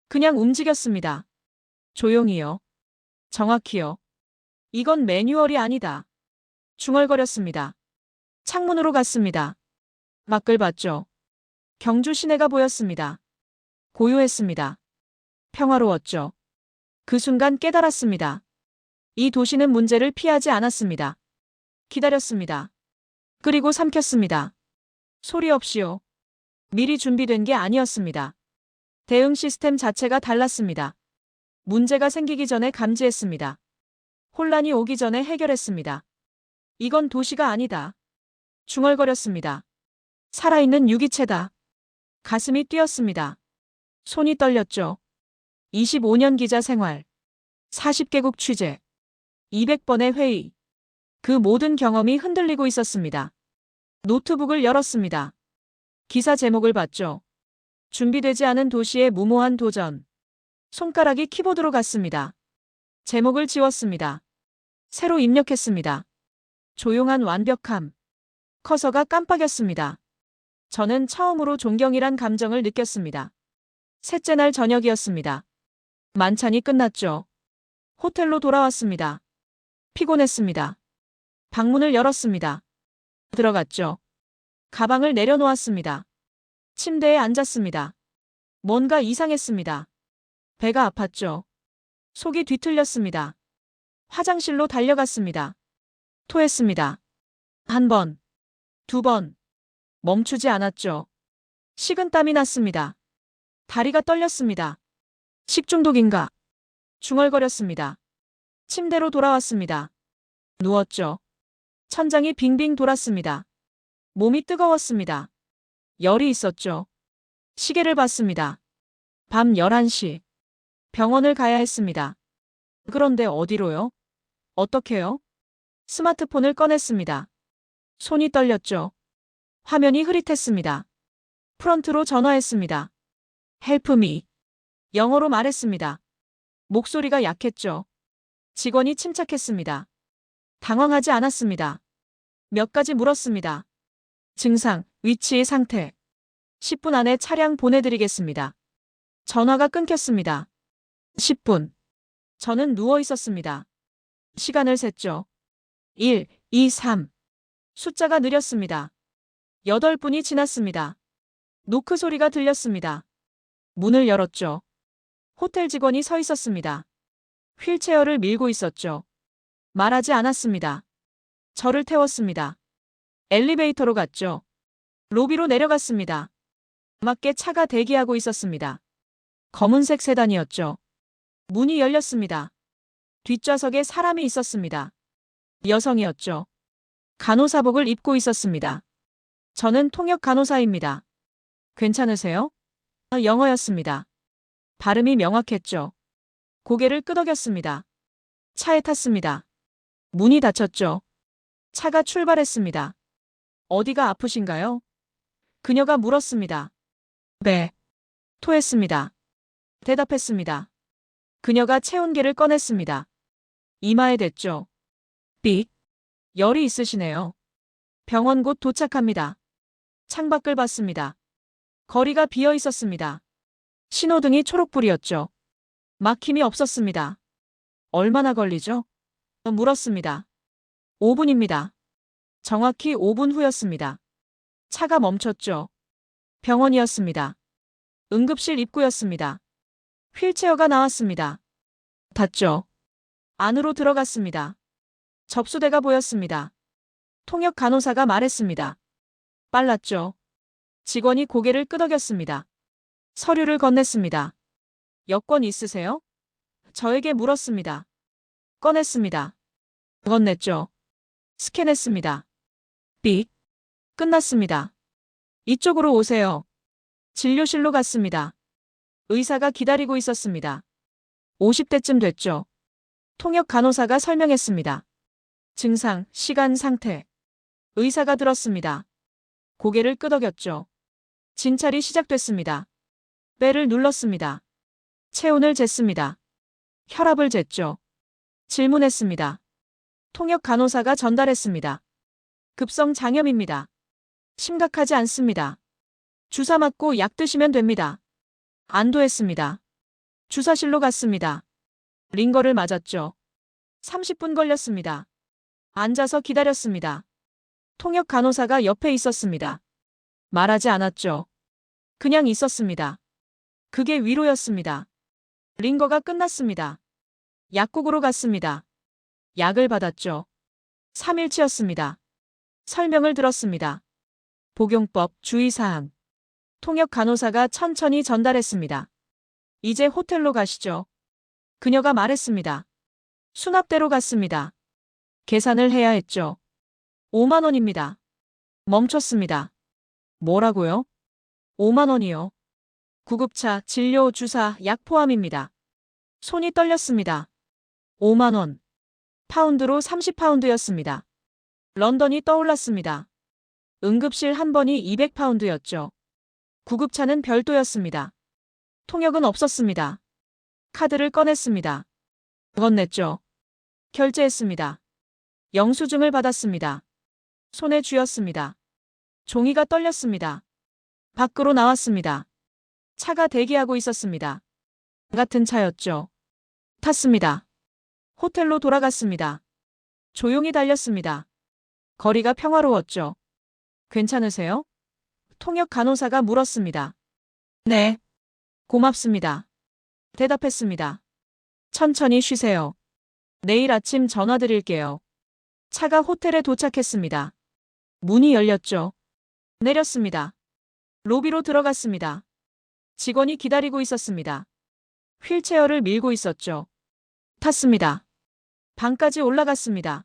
그냥 움직였습니다. 조용히요. 정확히요. 이건 매뉴얼이 아니다. 중얼거렸습니다. 창문으로 갔습니다. 밖을 봤죠. 경주 시내가 보였습니다. 고요했습니다. 평화로웠죠. 그 순간 깨달았습니다. 이 도시는 문제를 피하지 않았습니다. 기다렸습니다. 그리고 삼켰습니다. 소리 없이요. 미리 준비된 게 아니었습니다. 대응 시스템 자체가 달랐습니다. 문제가 생기기 전에 감지했습니다. 혼란이 오기 전에 해결했습니다. 이건 도시가 아니다. 중얼거렸습니다. 살아있는 유기체다. 가슴이 뛰었습니다. 손이 떨렸죠. 25년 기자 생활, 40개국 취재, 200번의 회의. 그 모든 경험이 흔들리고 있었습니다. 노트북을 열었습니다. 기사 제목을 봤죠. 준비되지 않은 도시의 무모한 도전. 손가락이 키보드로 갔습니다. 제목을 지웠습니다. 새로 입력했습니다. 조용한 완벽함. 커서가 깜빡였습니다. 저는 처음으로 존경이란 감정을 느꼈습니다. 셋째 날 저녁이었습니다. 만찬이 끝났죠. 호텔로 돌아왔습니다. 피곤했습니다. 방문을 열었습니다. 들어갔죠. 가방을 내려놓았습니다. 침대에 앉았습니다. 뭔가 이상했습니다. 배가 아팠죠. 속이 뒤틀렸습니다. 화장실로 달려갔습니다. 토했습니다. 한 번, 두 번. 멈추지 않았죠. 식은땀이 났습니다. 다리가 떨렸습니다. 식중독인가? 중얼거렸습니다. 침대로 돌아왔습니다. 누웠죠. 천장이 빙빙 돌았습니다. 몸이 뜨거웠습니다. 열이 있었죠. 시계를 봤습니다. 밤 11시. 병원을 가야 했습니다. 그런데 어디로요? 어떻게요? 스마트폰을 꺼냈습니다. 손이 떨렸죠. 화면이 흐릿했습니다. 프런트로 전화했습니다. Help me. 영어로 말했습니다. 목소리가 약했죠. 직원이 침착했습니다. 당황하지 않았습니다. 몇 가지 물었습니다. 증상, 위치, 상태. 10분 안에 차량 보내드리겠습니다. 전화가 끊겼습니다. 10분. 저는 누워 있었습니다. 시간을 셌죠. 1, 2, 3. 숫자가 느렸습니다. 8분이 지났습니다. 노크 소리가 들렸습니다. 문을 열었죠. 호텔 직원이 서 있었습니다. 휠체어를 밀고 있었죠. 말하지 않았습니다. 저를 태웠습니다. 엘리베이터로 갔죠. 로비로 내려갔습니다. 맞게 차가 대기하고 있었습니다. 검은색 세단이었죠. 문이 열렸습니다. 뒷좌석에 사람이 있었습니다. 여성이었죠. 간호사복을 입고 있었습니다. 저는 통역 간호사입니다. 괜찮으세요? 영어였습니다. 발음이 명확했죠. 고개를 끄덕였습니다. 차에 탔습니다. 문이 닫혔죠. 차가 출발했습니다. 어디가 아프신가요? 그녀가 물었습니다. 네. 토했습니다. 대답했습니다. 그녀가 체온계를 꺼냈습니다. 이마에 댔죠. 삑. 열이 있으시네요. 병원 곧 도착합니다. 창밖을 봤습니다. 거리가 비어 있었습니다. 신호등이 초록불이었죠. 막힘이 없었습니다. 얼마나 걸리죠? 물었습니다. 5분입니다. 정확히 5분 후였습니다. 차가 멈췄죠. 병원이었습니다. 응급실 입구였습니다. 휠체어가 나왔습니다. 닫죠. 안으로 들어갔습니다. 접수대가 보였습니다. 통역 간호사가 말했습니다. 빨랐죠. 직원이 고개를 끄덕였습니다. 서류를 건넸습니다. 여권 있으세요? 저에게 물었습니다. 꺼냈습니다. 건넸죠. 스캔했습니다. 삑. 끝났습니다. 이쪽으로 오세요. 진료실로 갔습니다. 의사가 기다리고 있었습니다. 50대쯤 됐죠. 통역 간호사가 설명했습니다. 증상, 시간, 상태. 의사가 들었습니다. 고개를 끄덕였죠. 진찰이 시작됐습니다. 배를 눌렀습니다. 체온을 쟀습니다. 혈압을 쟀죠. 질문했습니다. 통역 간호사가 전달했습니다. 급성 장염입니다. 심각하지 않습니다. 주사 맞고 약 드시면 됩니다. 안도했습니다. 주사실로 갔습니다. 링거를 맞았죠. 30분 걸렸습니다. 앉아서 기다렸습니다. 통역 간호사가 옆에 있었습니다. 말하지 않았죠. 그냥 있었습니다. 그게 위로였습니다. 링거가 끝났습니다. 약국으로 갔습니다. 약을 받았죠. 3일치였습니다. 설명을 들었습니다. 복용법, 주의사항. 통역 간호사가 천천히 전달했습니다. 이제 호텔로 가시죠. 그녀가 말했습니다. 수납대로 갔습니다. 계산을 해야 했죠. 5만 원입니다. 멈췄습니다. 뭐라고요? 5만 원이요. 구급차, 진료, 주사, 약 포함입니다. 손이 떨렸습니다. 5만 원. 파운드로 30파운드였습니다. 런던이 떠올랐습니다. 응급실 한 번이 200파운드였죠. 구급차는 별도였습니다. 통역은 없었습니다. 카드를 꺼냈습니다. 건넸죠. 결제했습니다. 영수증을 받았습니다. 손에 쥐었습니다. 종이가 떨렸습니다. 밖으로 나왔습니다. 차가 대기하고 있었습니다. 같은 차였죠. 탔습니다. 호텔로 돌아갔습니다. 조용히 달렸습니다. 거리가 평화로웠죠. 괜찮으세요? 통역 간호사가 물었습니다. 네. 고맙습니다. 대답했습니다. 천천히 쉬세요. 내일 아침 전화드릴게요. 차가 호텔에 도착했습니다. 문이 열렸죠. 내렸습니다. 로비로 들어갔습니다. 직원이 기다리고 있었습니다. 휠체어를 밀고 있었죠. 탔습니다. 방까지 올라갔습니다.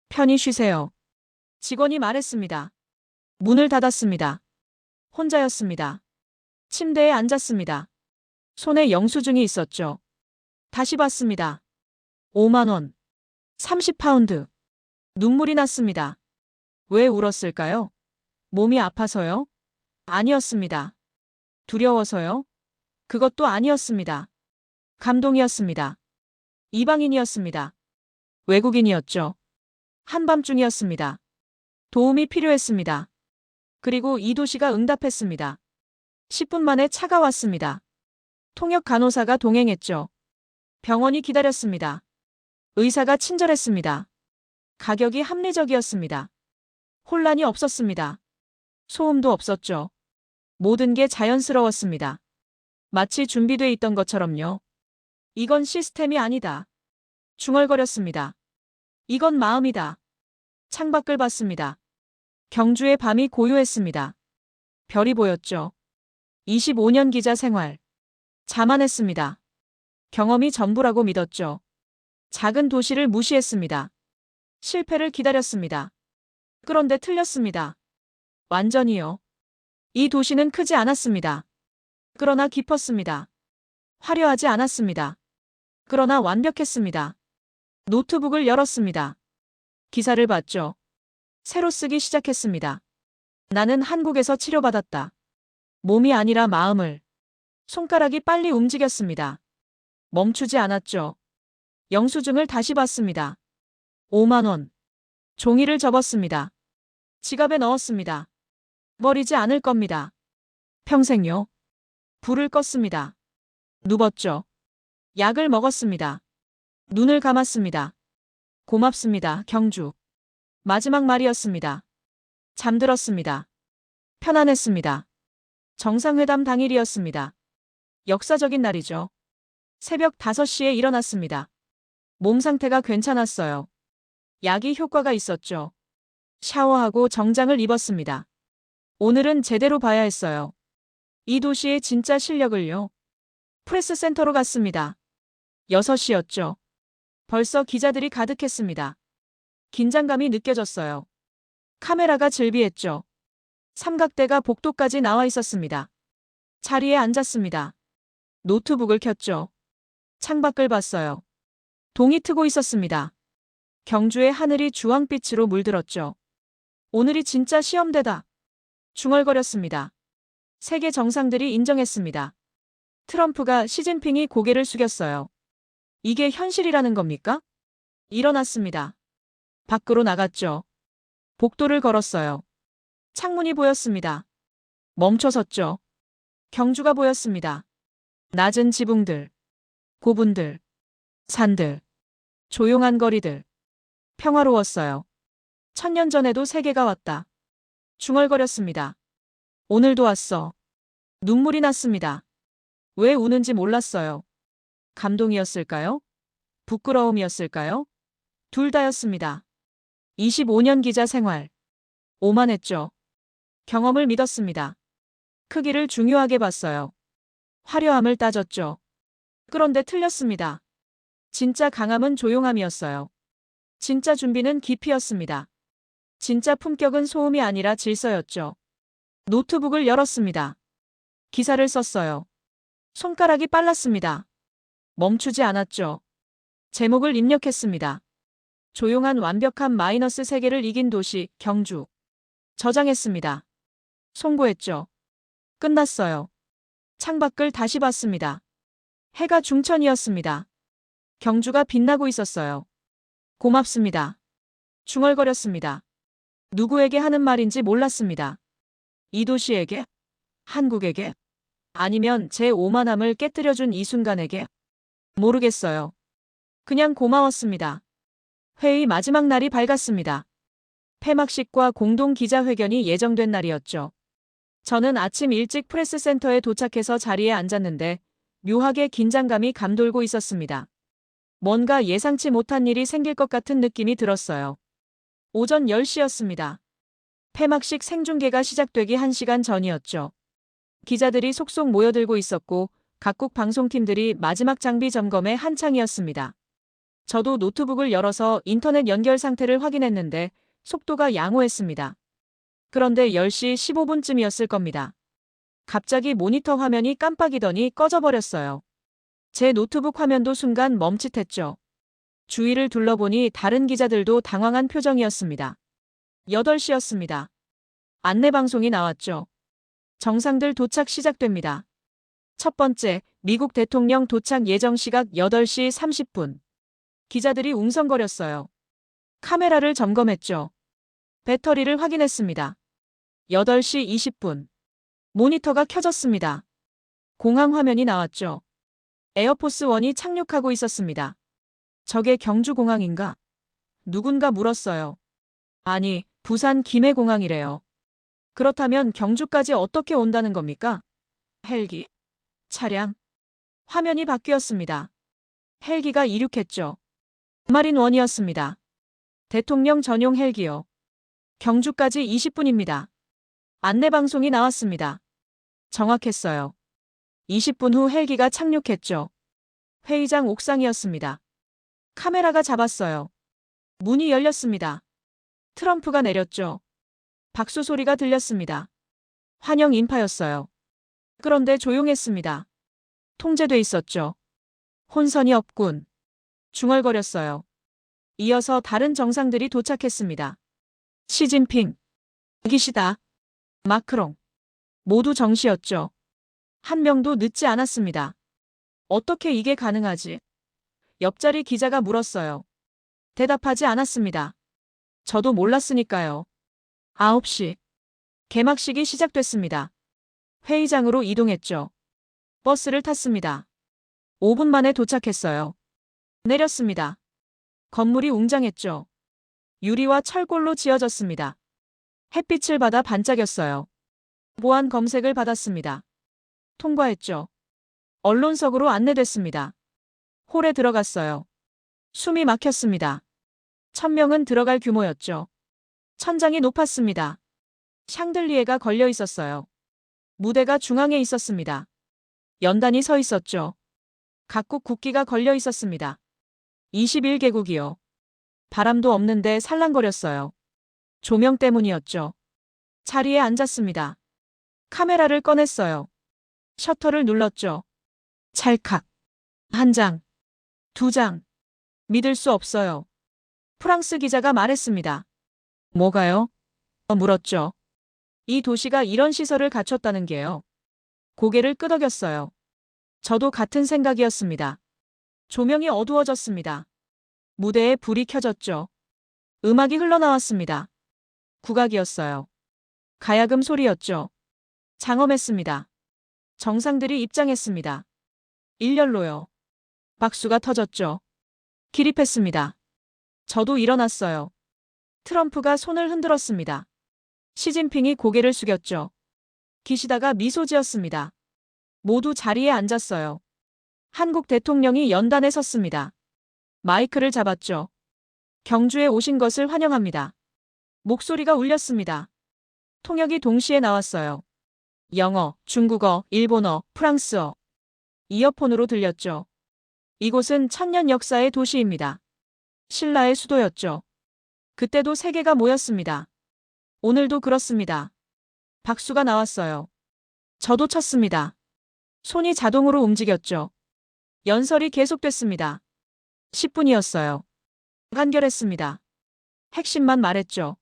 편히 쉬세요. 직원이 말했습니다. 문을 닫았습니다. 혼자였습니다. 침대에 앉았습니다. 손에 영수증이 있었죠. 다시 봤습니다. 5만 원. 30파운드. 눈물이 났습니다. 왜 울었을까요? 몸이 아파서요? 아니었습니다. 두려워서요? 그것도 아니었습니다. 감동이었습니다. 이방인이었습니다. 외국인이었죠. 한밤중이었습니다. 도움이 필요했습니다. 그리고 이 도시가 응답했습니다. 10분 만에 차가 왔습니다. 통역 간호사가 동행했죠. 병원이 기다렸습니다. 의사가 친절했습니다. 가격이 합리적이었습니다. 혼란이 없었습니다. 소음도 없었죠. 모든 게 자연스러웠습니다. 마치 준비돼 있던 것처럼요. 이건 시스템이 아니다. 중얼거렸습니다. 이건 마음이다. 창밖을 봤습니다. 경주의 밤이 고요했습니다. 별이 보였죠. 25년 기자 생활. 자만했습니다. 경험이 전부라고 믿었죠. 작은 도시를 무시했습니다. 실패를 기다렸습니다. 그런데 틀렸습니다. 완전히요. 이 도시는 크지 않았습니다. 그러나 깊었습니다. 화려하지 않았습니다. 그러나 완벽했습니다. 노트북을 열었습니다. 기사를 봤죠. 새로 쓰기 시작했습니다. 나는 한국에서 치료받았다. 몸이 아니라 마음을. 손가락이 빨리 움직였습니다. 멈추지 않았죠. 영수증을 다시 봤습니다. 5만 원. 종이를 접었습니다. 지갑에 넣었습니다. 버리지 않을 겁니다. 평생요. 불을 껐습니다. 누웠죠. 약을 먹었습니다. 눈을 감았습니다. 고맙습니다, 경주. 마지막 말이었습니다. 잠들었습니다. 편안했습니다. 정상회담 당일이었습니다. 역사적인 날이죠. 새벽 5시에 일어났습니다. 몸 상태가 괜찮았어요. 약이 효과가 있었죠. 샤워하고 정장을 입었습니다. 오늘은 제대로 봐야 했어요. 이 도시의 진짜 실력을요. 프레스 센터로 갔습니다. 6시였죠. 벌써 기자들이 가득했습니다. 긴장감이 느껴졌어요. 카메라가 즐비했죠. 삼각대가 복도까지 나와 있었습니다. 자리에 앉았습니다. 노트북을 켰죠. 창밖을 봤어요. 동이 트고 있었습니다. 경주의 하늘이 주황빛으로 물들었죠. 오늘이 진짜 시험대다. 중얼거렸습니다. 세계 정상들이 인정했습니다. 트럼프가 시진핑이 고개를 숙였어요. 이게 현실이라는 겁니까? 일어났습니다. 밖으로 나갔죠. 복도를 걸었어요. 창문이 보였습니다. 멈춰섰죠. 경주가 보였습니다. 낮은 지붕들, 고분들, 산들, 조용한 거리들. 평화로웠어요. 1000년 전에도 세계가 왔다. 중얼거렸습니다. 오늘도 왔어. 눈물이 났습니다. 왜 우는지 몰랐어요. 감동이었을까요? 부끄러움이었을까요? 둘 다였습니다. 25년 기자 생활. 오만했죠. 경험을 믿었습니다. 크기를 중요하게 봤어요. 화려함을 따졌죠. 그런데 틀렸습니다. 진짜 강함은 조용함이었어요. 진짜 준비는 깊이였습니다. 진짜 품격은 소음이 아니라 질서였죠. 노트북을 열었습니다. 기사를 썼어요. 손가락이 빨랐습니다. 멈추지 않았죠. 제목을 입력했습니다. 조용한 완벽한 마이너스 세계를 이긴 도시, 경주. 저장했습니다. 송고했죠. 끝났어요. 창밖을 다시 봤습니다. 해가 중천이었습니다. 경주가 빛나고 있었어요. 고맙습니다. 중얼거렸습니다. 누구에게 하는 말인지 몰랐습니다. 이 도시에게? 한국에게? 아니면 제 오만함을 깨뜨려준 이 순간에게? 모르겠어요. 그냥 고마웠습니다. 회의 마지막 날이 밝았습니다. 폐막식과 공동 기자회견이 예정된 날이었죠. 저는 아침 일찍 프레스센터에 도착해서 자리에 앉았는데 묘하게 긴장감이 감돌고 있었습니다. 뭔가 예상치 못한 일이 생길 것 같은 느낌이 들었어요. 오전 10시였습니다. 폐막식 생중계가 시작되기 1시간 전이었죠. 기자들이 속속 모여들고 있었고 각국 방송팀들이 마지막 장비 점검에 한창이었습니다. 저도 노트북을 열어서 인터넷 연결 상태를 확인했는데 속도가 양호했습니다. 그런데 10시 15분쯤이었을 겁니다. 갑자기 모니터 화면이 깜빡이더니 꺼져버렸어요. 제 노트북 화면도 순간 멈칫했죠. 주위를 둘러보니 다른 기자들도 당황한 표정이었습니다. 8시였습니다. 안내방송이 나왔죠. 정상들 도착 시작됩니다. 첫 번째, 미국 대통령 도착 예정 시각 8시 30분. 기자들이 웅성거렸어요. 카메라를 점검했죠. 배터리를 확인했습니다. 8시 20분. 모니터가 켜졌습니다. 공항 화면이 나왔죠. 에어포스 원이 착륙하고 있었습니다. 저게 경주공항인가? 누군가 물었어요. 아니, 부산 김해공항이래요. 그렇다면 경주까지 어떻게 온다는 겁니까? 헬기, 차량. 화면이 바뀌었습니다. 헬기가 이륙했죠. 마린 원이었습니다. 대통령 전용 헬기요. 경주까지 20분입니다. 안내방송이 나왔습니다. 정확했어요. 20분 후 헬기가 착륙했죠. 회의장 옥상이었습니다. 카메라가 잡았어요. 문이 열렸습니다. 트럼프가 내렸죠. 박수 소리가 들렸습니다. 환영 인파였어요. 그런데 조용했습니다. 통제돼 있었죠. 혼선이 없군. 중얼거렸어요. 이어서 다른 정상들이 도착했습니다. 시진핑, 기시다, 마크롱. 모두 정시였죠. 한 명도 늦지 않았습니다. 어떻게 이게 가능하지? 옆자리 기자가 물었어요. 대답하지 않았습니다. 저도 몰랐으니까요. 9시. 개막식이 시작됐습니다. 회의장으로 이동했죠. 버스를 탔습니다. 5분 만에 도착했어요. 내렸습니다. 건물이 웅장했죠. 유리와 철골로 지어졌습니다. 햇빛을 받아 반짝였어요. 보안 검색을 받았습니다. 통과했죠. 언론석으로 안내됐습니다. 홀에 들어갔어요. 숨이 막혔습니다. 1000명은 들어갈 규모였죠. 천장이 높았습니다. 샹들리에가 걸려 있었어요. 무대가 중앙에 있었습니다. 연단이 서 있었죠. 각국 국기가 걸려 있었습니다. 21개국이요. 바람도 없는데 살랑거렸어요. 조명 때문이었죠. 자리에 앉았습니다. 카메라를 꺼냈어요. 셔터를 눌렀죠. 찰칵. 1장. 2장. 믿을 수 없어요. 프랑스 기자가 말했습니다. 뭐가요? 물었죠. 이 도시가 이런 시설을 갖췄다는 게요. 고개를 끄덕였어요. 저도 같은 생각이었습니다. 조명이 어두워졌습니다. 무대에 불이 켜졌죠. 음악이 흘러나왔습니다. 국악이었어요. 가야금 소리였죠. 장엄했습니다. 정상들이 입장했습니다. 일렬로요. 박수가 터졌죠. 기립했습니다. 저도 일어났어요. 트럼프가 손을 흔들었습니다. 시진핑이 고개를 숙였죠. 기시다가 미소 지었습니다. 모두 자리에 앉았어요. 한국 대통령이 연단에 섰습니다. 마이크를 잡았죠. 경주에 오신 것을 환영합니다. 목소리가 울렸습니다. 통역이 동시에 나왔어요. 영어, 중국어, 일본어, 프랑스어. 이어폰으로 들렸죠. 이곳은 천년 역사의 도시입니다. 신라의 수도였죠. 그때도 세계가 모였습니다. 오늘도 그렇습니다. 박수가 나왔어요. 저도 쳤습니다. 손이 자동으로 움직였죠. 연설이 계속됐습니다. 10분이었어요. 간결했습니다. 핵심만 말했죠.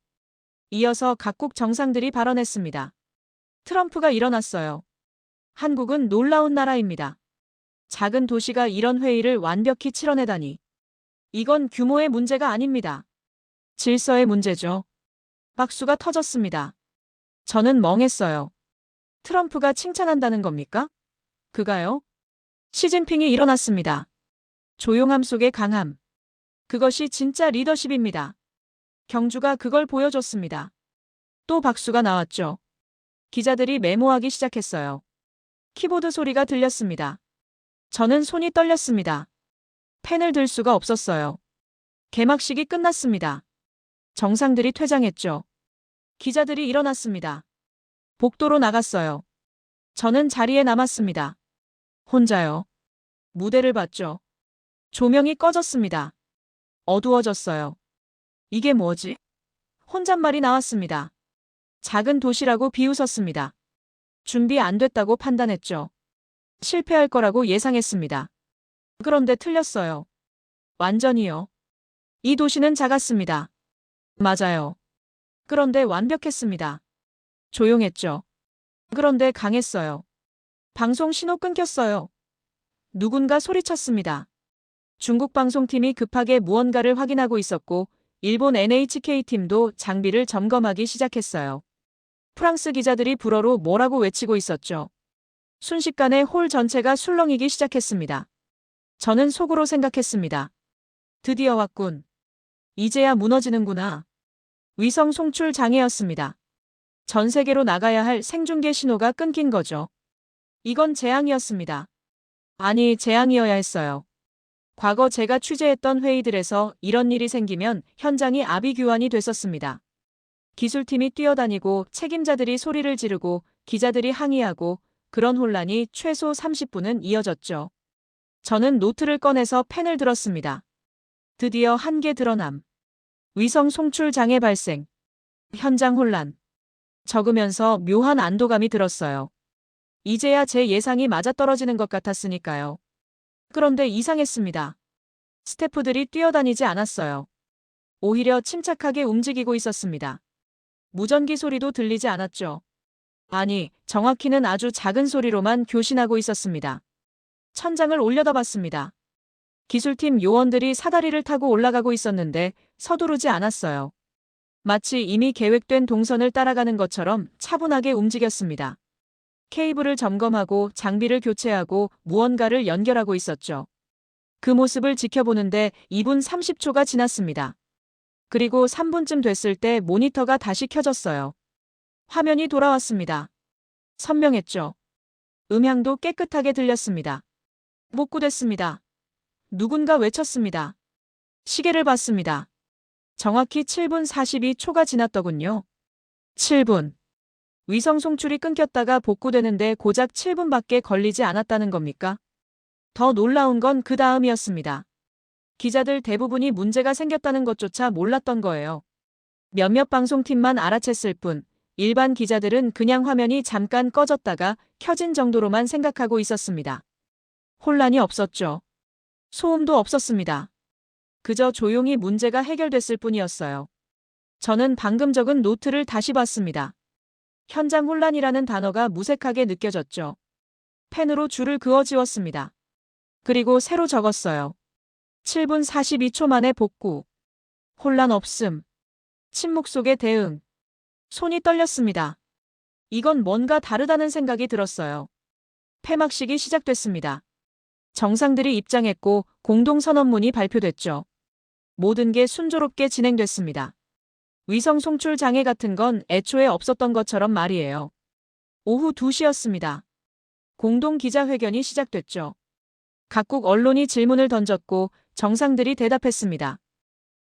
이어서 각국 정상들이 발언했습니다. 트럼프가 일어났어요. 한국은 놀라운 나라입니다. 작은 도시가 이런 회의를 완벽히 치러내다니. 이건 규모의 문제가 아닙니다. 질서의 문제죠. 박수가 터졌습니다. 저는 멍했어요. 트럼프가 칭찬한다는 겁니까? 그가요? 시진핑이 일어났습니다. 조용함 속의 강함. 그것이 진짜 리더십입니다. 경주가 그걸 보여줬습니다. 또 박수가 나왔죠. 기자들이 메모하기 시작했어요. 키보드 소리가 들렸습니다. 저는 손이 떨렸습니다. 펜을 들 수가 없었어요. 개막식이 끝났습니다. 정상들이 퇴장했죠. 기자들이 일어났습니다. 복도로 나갔어요. 저는 자리에 남았습니다. 혼자요. 무대를 봤죠. 조명이 꺼졌습니다. 어두워졌어요. 이게 뭐지? 혼잣말이 나왔습니다. 작은 도시라고 비웃었습니다. 준비 안 됐다고 판단했죠. 실패할 거라고 예상했습니다. 그런데 틀렸어요. 완전히요. 이 도시는 작았습니다. 맞아요. 그런데 완벽했습니다. 조용했죠. 그런데 강했어요. 방송 신호 끊겼어요. 누군가 소리쳤습니다. 중국 방송팀이 급하게 무언가를 확인하고 있었고 일본 NHK팀도 장비를 점검하기 시작했어요. 프랑스 기자들이 불어로 뭐라고 외치고 있었죠. 순식간에 홀 전체가 술렁이기 시작했습니다. 저는 속으로 생각했습니다. 드디어 왔군. 이제야 무너지는구나. 위성 송출 장애였습니다. 전 세계로 나가야 할 생중계 신호가 끊긴 거죠. 이건 재앙이었습니다. 아니, 재앙이어야 했어요. 과거 제가 취재했던 회의들에서 이런 일이 생기면 현장이 아비규환이 됐었습니다. 기술팀이 뛰어다니고 책임자들이 소리를 지르고 기자들이 항의하고 그런 혼란이 최소 30분은 이어졌죠. 저는 노트를 꺼내서 펜을 들었습니다. 드디어 한계 드러남. 위성 송출 장애 발생. 현장 혼란. 적으면서 묘한 안도감이 들었어요. 이제야 제 예상이 맞아떨어지는 것 같았으니까요. 그런데 이상했습니다. 스태프들이 뛰어다니지 않았어요. 오히려 침착하게 움직이고 있었습니다. 무전기 소리도 들리지 않았죠. 아니, 정확히는 아주 작은 소리로만 교신하고 있었습니다. 천장을 올려다봤습니다. 기술팀 요원들이 사다리를 타고 올라가고 있었는데 서두르지 않았어요. 마치 이미 계획된 동선을 따라가는 것처럼 차분하게 움직였습니다. 케이블을 점검하고 장비를 교체하고 무언가를 연결하고 있었죠. 그 모습을 지켜보는데 2분 30초가 지났습니다. 그리고 3분쯤 됐을 때 모니터가 다시 켜졌어요. 화면이 돌아왔습니다. 선명했죠. 음향도 깨끗하게 들렸습니다. 복구됐습니다. 누군가 외쳤습니다. 시계를 봤습니다. 정확히 7분 42초가 지났더군요. 7분. 위성 송출이 끊겼다가 복구되는데 고작 7분밖에 걸리지 않았다는 겁니까? 더 놀라운 건 그 다음이었습니다. 기자들 대부분이 문제가 생겼다는 것조차 몰랐던 거예요. 몇몇 방송팀만 알아챘을 뿐 일반 기자들은 그냥 화면이 잠깐 꺼졌다가 켜진 정도로만 생각하고 있었습니다. 혼란이 없었죠. 소음도 없었습니다. 그저 조용히 문제가 해결됐을 뿐이었어요. 저는 방금 적은 노트를 다시 봤습니다. 현장 혼란이라는 단어가 무색하게 느껴졌죠. 펜으로 줄을 그어 지웠습니다. 그리고 새로 적었어요. 7분 42초 만에 복구. 혼란 없음. 침묵 속의 대응. 손이 떨렸습니다. 이건 뭔가 다르다는 생각이 들었어요. 폐막식이 시작됐습니다. 정상들이 입장했고 공동선언문이 발표됐죠. 모든 게 순조롭게 진행됐습니다. 위성 송출 장애 같은 건 애초에 없었던 것처럼 말이에요. 오후 2시였습니다. 공동 기자회견이 시작됐죠. 각국 언론이 질문을 던졌고 정상들이 대답했습니다.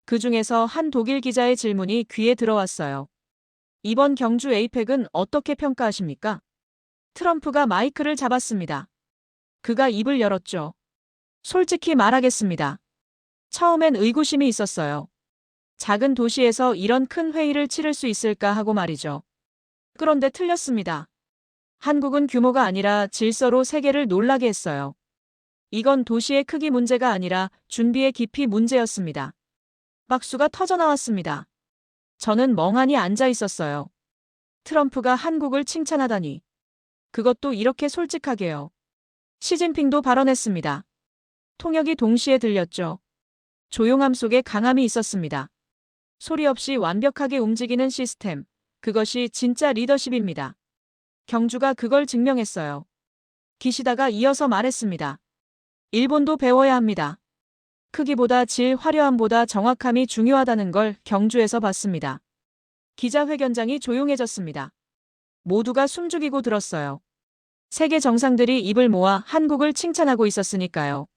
그 중에서 한 독일 기자의 질문이 귀에 들어왔어요. 이번 경주 에이펙은 어떻게 평가하십니까? 트럼프가 마이크를 잡았습니다. 그가 입을 열었죠. 솔직히 말하겠습니다. 처음엔 의구심이 있었어요. 작은 도시에서 이런 큰 회의를 치를 수 있을까 하고 말이죠. 그런데 틀렸습니다. 한국은 규모가 아니라 질서로 세계를 놀라게 했어요. 이건 도시의 크기 문제가 아니라 준비의 깊이 문제였습니다. 박수가 터져나왔습니다. 저는 멍하니 앉아 있었어요. 트럼프가 한국을 칭찬하다니. 그것도 이렇게 솔직하게요. 시진핑도 발언했습니다. 통역이 동시에 들렸죠. 조용함 속에 강함이 있었습니다. 소리 없이 완벽하게 움직이는 시스템. 그것이 진짜 리더십입니다. 경주가 그걸 증명했어요. 기시다가 이어서 말했습니다. 일본도 배워야 합니다. 크기보다 질, 화려함보다 정확함이 중요하다는 걸 경주에서 봤습니다. 기자회견장이 조용해졌습니다. 모두가 숨죽이고 들었어요. 세계 정상들이 입을 모아 한국을 칭찬하고 있었으니까요.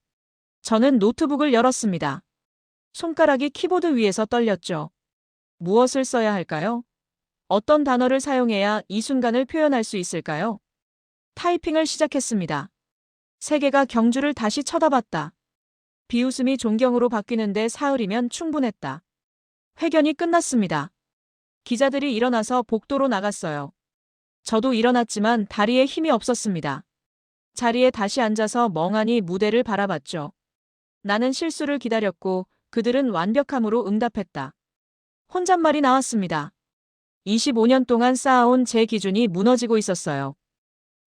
저는 노트북을 열었습니다. 손가락이 키보드 위에서 떨렸죠. 무엇을 써야 할까요? 어떤 단어를 사용해야 이 순간을 표현할 수 있을까요? 타이핑을 시작했습니다. 세계가 경주를 다시 쳐다봤다. 비웃음이 존경으로 바뀌는데 사흘이면 충분했다. 회견이 끝났습니다. 기자들이 일어나서 복도로 나갔어요. 저도 일어났지만 다리에 힘이 없었습니다. 자리에 다시 앉아서 멍하니 무대를 바라봤죠. 나는 실수를 기다렸고 그들은 완벽함으로 응답했다. 혼잣말이 나왔습니다. 25년 동안 쌓아온 제 기준이 무너지고 있었어요.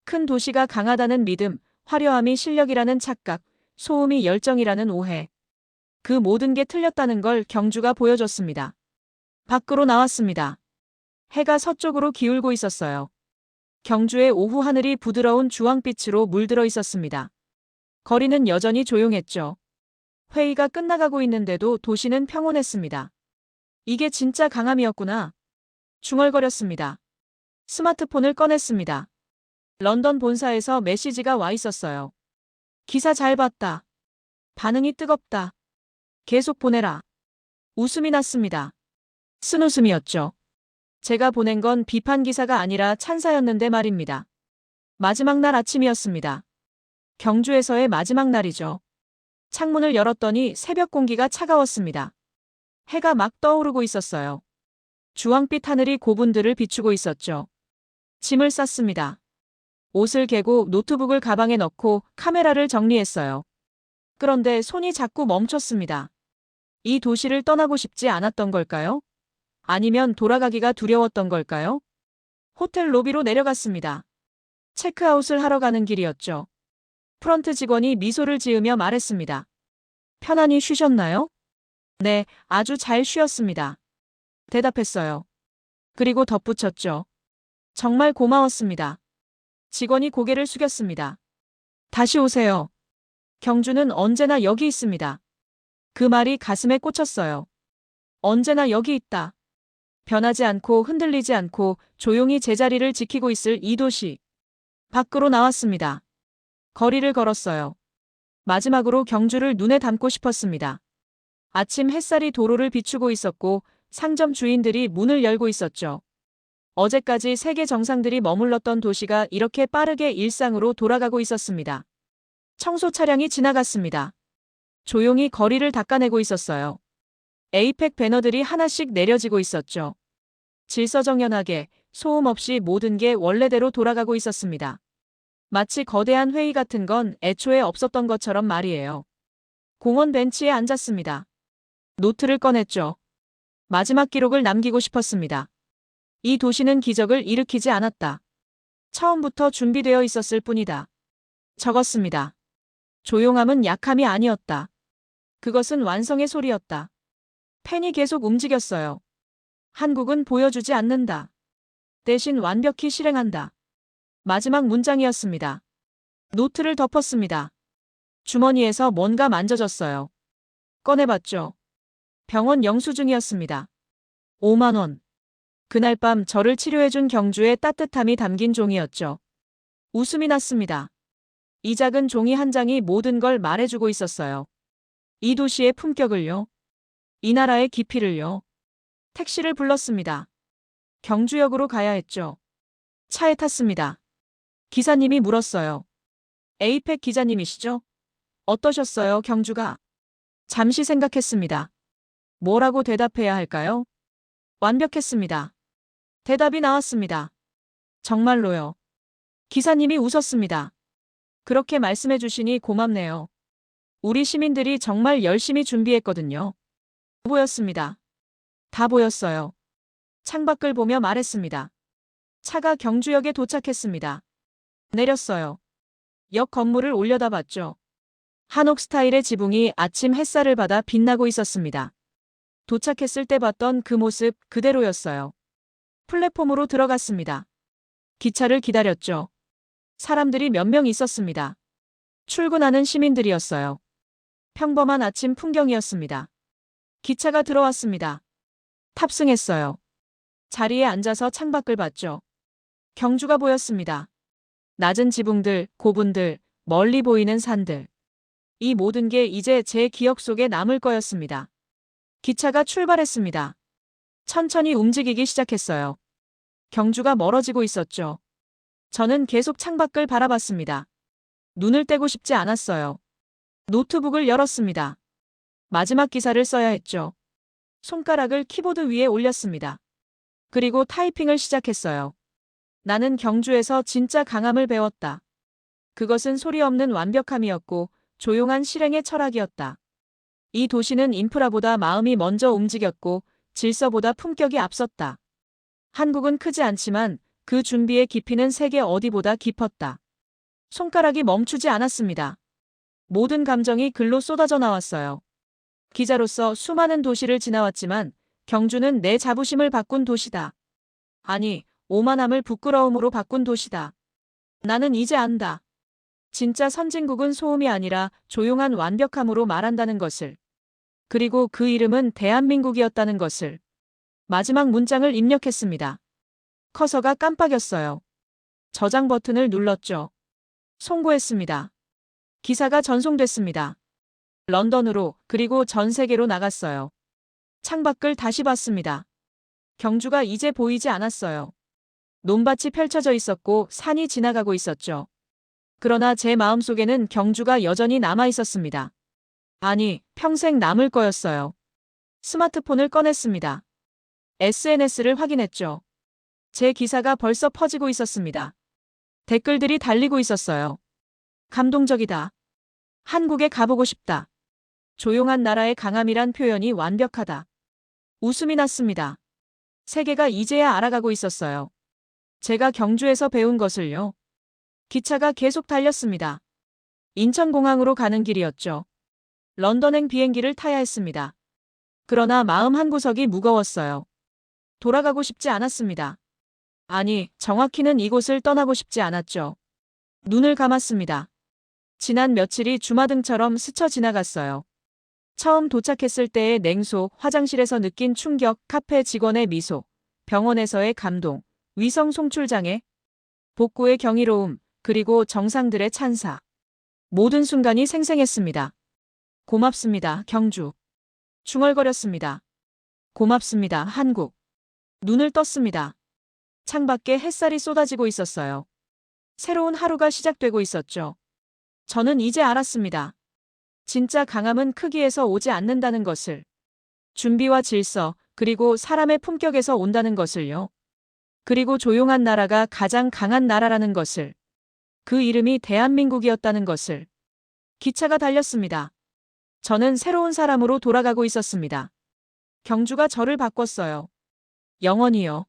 큰 도시가 강하다는 믿음, 화려함이 실력이라는 착각, 소음이 열정이라는 오해. 그 모든 게 틀렸다는 걸 경주가 보여줬습니다. 밖으로 나왔습니다. 해가 서쪽으로 기울고 있었어요. 경주의 오후 하늘이 부드러운 주황빛으로 물들어 있었습니다. 거리는 여전히 조용했죠. 회의가 끝나가고 있는데도 도시는 평온했습니다. 이게 진짜 강함이었구나. 중얼거렸습니다. 스마트폰을 꺼냈습니다. 런던 본사에서 메시지가 와 있었어요. 기사 잘 봤다. 반응이 뜨겁다. 계속 보내라. 웃음이 났습니다. 쓴웃음이었죠. 제가 보낸 건 비판 기사가 아니라 찬사였는데 말입니다. 마지막 날 아침이었습니다. 경주에서의 마지막 날이죠. 창문을 열었더니 새벽 공기가 차가웠습니다. 해가 막 떠오르고 있었어요. 주황빛 하늘이 고분들을 비추고 있었죠. 짐을 쌌습니다. 옷을 개고 노트북을 가방에 넣고 카메라를 정리했어요. 그런데 손이 자꾸 멈췄습니다. 이 도시를 떠나고 싶지 않았던 걸까요? 아니면 돌아가기가 두려웠던 걸까요? 호텔 로비로 내려갔습니다. 체크아웃을 하러 가는 길이었죠. 프런트 직원이 미소를 지으며 말했습니다. 편안히 쉬셨나요? 네, 아주 잘 쉬었습니다. 대답했어요. 그리고 덧붙였죠. 정말 고마웠습니다. 직원이 고개를 숙였습니다. 다시 오세요. 경주는 언제나 여기 있습니다. 그 말이 가슴에 꽂혔어요. 언제나 여기 있다. 변하지 않고 흔들리지 않고 조용히 제자리를 지키고 있을 이 도시. 밖으로 나왔습니다. 거리를 걸었어요. 마지막으로 경주를 눈에 담고 싶었습니다. 아침 햇살이 도로를 비추고 있었고 상점 주인들이 문을 열고 있었죠. 어제까지 세계 정상들이 머물렀던 도시가 이렇게 빠르게 일상으로 돌아가고 있었습니다. 청소 차량이 지나갔습니다. 조용히 거리를 닦아내고 있었어요. 에이펙 배너들이 하나씩 내려지고 있었죠. 질서정연하게 소음 없이 모든 게 원래대로 돌아가고 있었습니다. 마치 거대한 회의 같은 건 애초에 없었던 것처럼 말이에요. 공원 벤치에 앉았습니다. 노트를 꺼냈죠. 마지막 기록을 남기고 싶었습니다. 이 도시는 기적을 일으키지 않았다. 처음부터 준비되어 있었을 뿐이다. 적었습니다. 조용함은 약함이 아니었다. 그것은 완성의 소리였다. 펜이 계속 움직였어요. 한국은 보여주지 않는다. 대신 완벽히 실행한다. 마지막 문장이었습니다. 노트를 덮었습니다. 주머니에서 뭔가 만져졌어요. 꺼내봤죠. 병원 영수증이었습니다. 5만 원. 그날 밤 저를 치료해준 경주의 따뜻함이 담긴 종이었죠. 웃음이 났습니다. 이 작은 종이 한 장이 모든 걸 말해주고 있었어요. 이 도시의 품격을요. 이 나라의 깊이를요. 택시를 불렀습니다. 경주역으로 가야 했죠. 차에 탔습니다. 기사님이 물었어요. 에이펙 기자님이시죠? 어떠셨어요, 경주가? 잠시 생각했습니다. 뭐라고 대답해야 할까요? 완벽했습니다. 대답이 나왔습니다. 정말로요. 기사님이 웃었습니다. 그렇게 말씀해 주시니 고맙네요. 우리 시민들이 정말 열심히 준비했거든요. 보였습니다. 다 보였어요. 창밖을 보며 말했습니다. 차가 경주역에 도착했습니다. 내렸어요. 역 건물을 올려다봤죠. 한옥 스타일의 지붕이 아침 햇살을 받아 빛나고 있었습니다. 도착했을 때 봤던 그 모습 그대로였어요. 플랫폼으로 들어갔습니다. 기차를 기다렸죠. 사람들이 몇 명 있었습니다. 출근하는 시민들이었어요. 평범한 아침 풍경이었습니다. 기차가 들어왔습니다. 탑승했어요. 자리에 앉아서 창밖을 봤죠. 경주가 보였습니다. 낮은 지붕들, 고분들, 멀리 보이는 산들. 이 모든 게 이제 제 기억 속에 남을 거였습니다. 기차가 출발했습니다. 천천히 움직이기 시작했어요. 경주가 멀어지고 있었죠. 저는 계속 창밖을 바라봤습니다. 눈을 떼고 싶지 않았어요. 노트북을 열었습니다. 마지막 기사를 써야 했죠. 손가락을 키보드 위에 올렸습니다. 그리고 타이핑을 시작했어요. 나는 경주에서 진짜 강함을 배웠다. 그것은 소리 없는 완벽함이었고 조용한 실행의 철학이었다. 이 도시는 인프라보다 마음이 먼저 움직였고 질서보다 품격이 앞섰다. 한국은 크지 않지만 그 준비의 깊이는 세계 어디보다 깊었다. 손가락이 멈추지 않았습니다. 모든 감정이 글로 쏟아져 나왔어요. 기자로서 수많은 도시를 지나왔지만 경주는 내 자부심을 바꾼 도시다. 아니, 오만함을 부끄러움으로 바꾼 도시다. 나는 이제 안다. 진짜 선진국은 소음이 아니라 조용한 완벽함으로 말한다는 것을. 그리고 그 이름은 대한민국이었다는 것을. 마지막 문장을 입력했습니다. 커서가 깜빡였어요. 저장 버튼을 눌렀죠. 송고했습니다. 기사가 전송됐습니다. 런던으로 그리고 전 세계로 나갔어요. 창밖을 다시 봤습니다. 경주가 이제 보이지 않았어요. 논밭이 펼쳐져 있었고 산이 지나가고 있었죠. 그러나 제 마음속에는 경주가 여전히 남아 있었습니다. 아니, 평생 남을 거였어요. 스마트폰을 꺼냈습니다. SNS를 확인했죠. 제 기사가 벌써 퍼지고 있었습니다. 댓글들이 달리고 있었어요. 감동적이다. 한국에 가보고 싶다. 조용한 나라의 강함이란 표현이 완벽하다. 웃음이 났습니다. 세계가 이제야 알아가고 있었어요. 제가 경주에서 배운 것을요. 기차가 계속 달렸습니다. 인천공항으로 가는 길이었죠. 런던행 비행기를 타야 했습니다. 그러나 마음 한구석이 무거웠어요. 돌아가고 싶지 않았습니다. 아니, 정확히는 이곳을 떠나고 싶지 않았죠. 눈을 감았습니다. 지난 며칠이 주마등처럼 스쳐 지나갔어요. 처음 도착했을 때의 냉소, 화장실에서 느낀 충격, 카페 직원의 미소, 병원에서의 감동, 위성 송출장애, 복구의 경이로움, 그리고 정상들의 찬사. 모든 순간이 생생했습니다. 고맙습니다, 경주. 중얼거렸습니다. 고맙습니다, 한국. 눈을 떴습니다. 창밖에 햇살이 쏟아지고 있었어요. 새로운 하루가 시작되고 있었죠. 저는 이제 알았습니다. 진짜 강함은 크기에서 오지 않는다는 것을. 준비와 질서, 그리고 사람의 품격에서 온다는 것을요. 그리고 조용한 나라가 가장 강한 나라라는 것을. 그 이름이 대한민국이었다는 것을. 기차가 달렸습니다. 저는 새로운 사람으로 돌아가고 있었습니다. 경주가 저를 바꿨어요. 영원히요.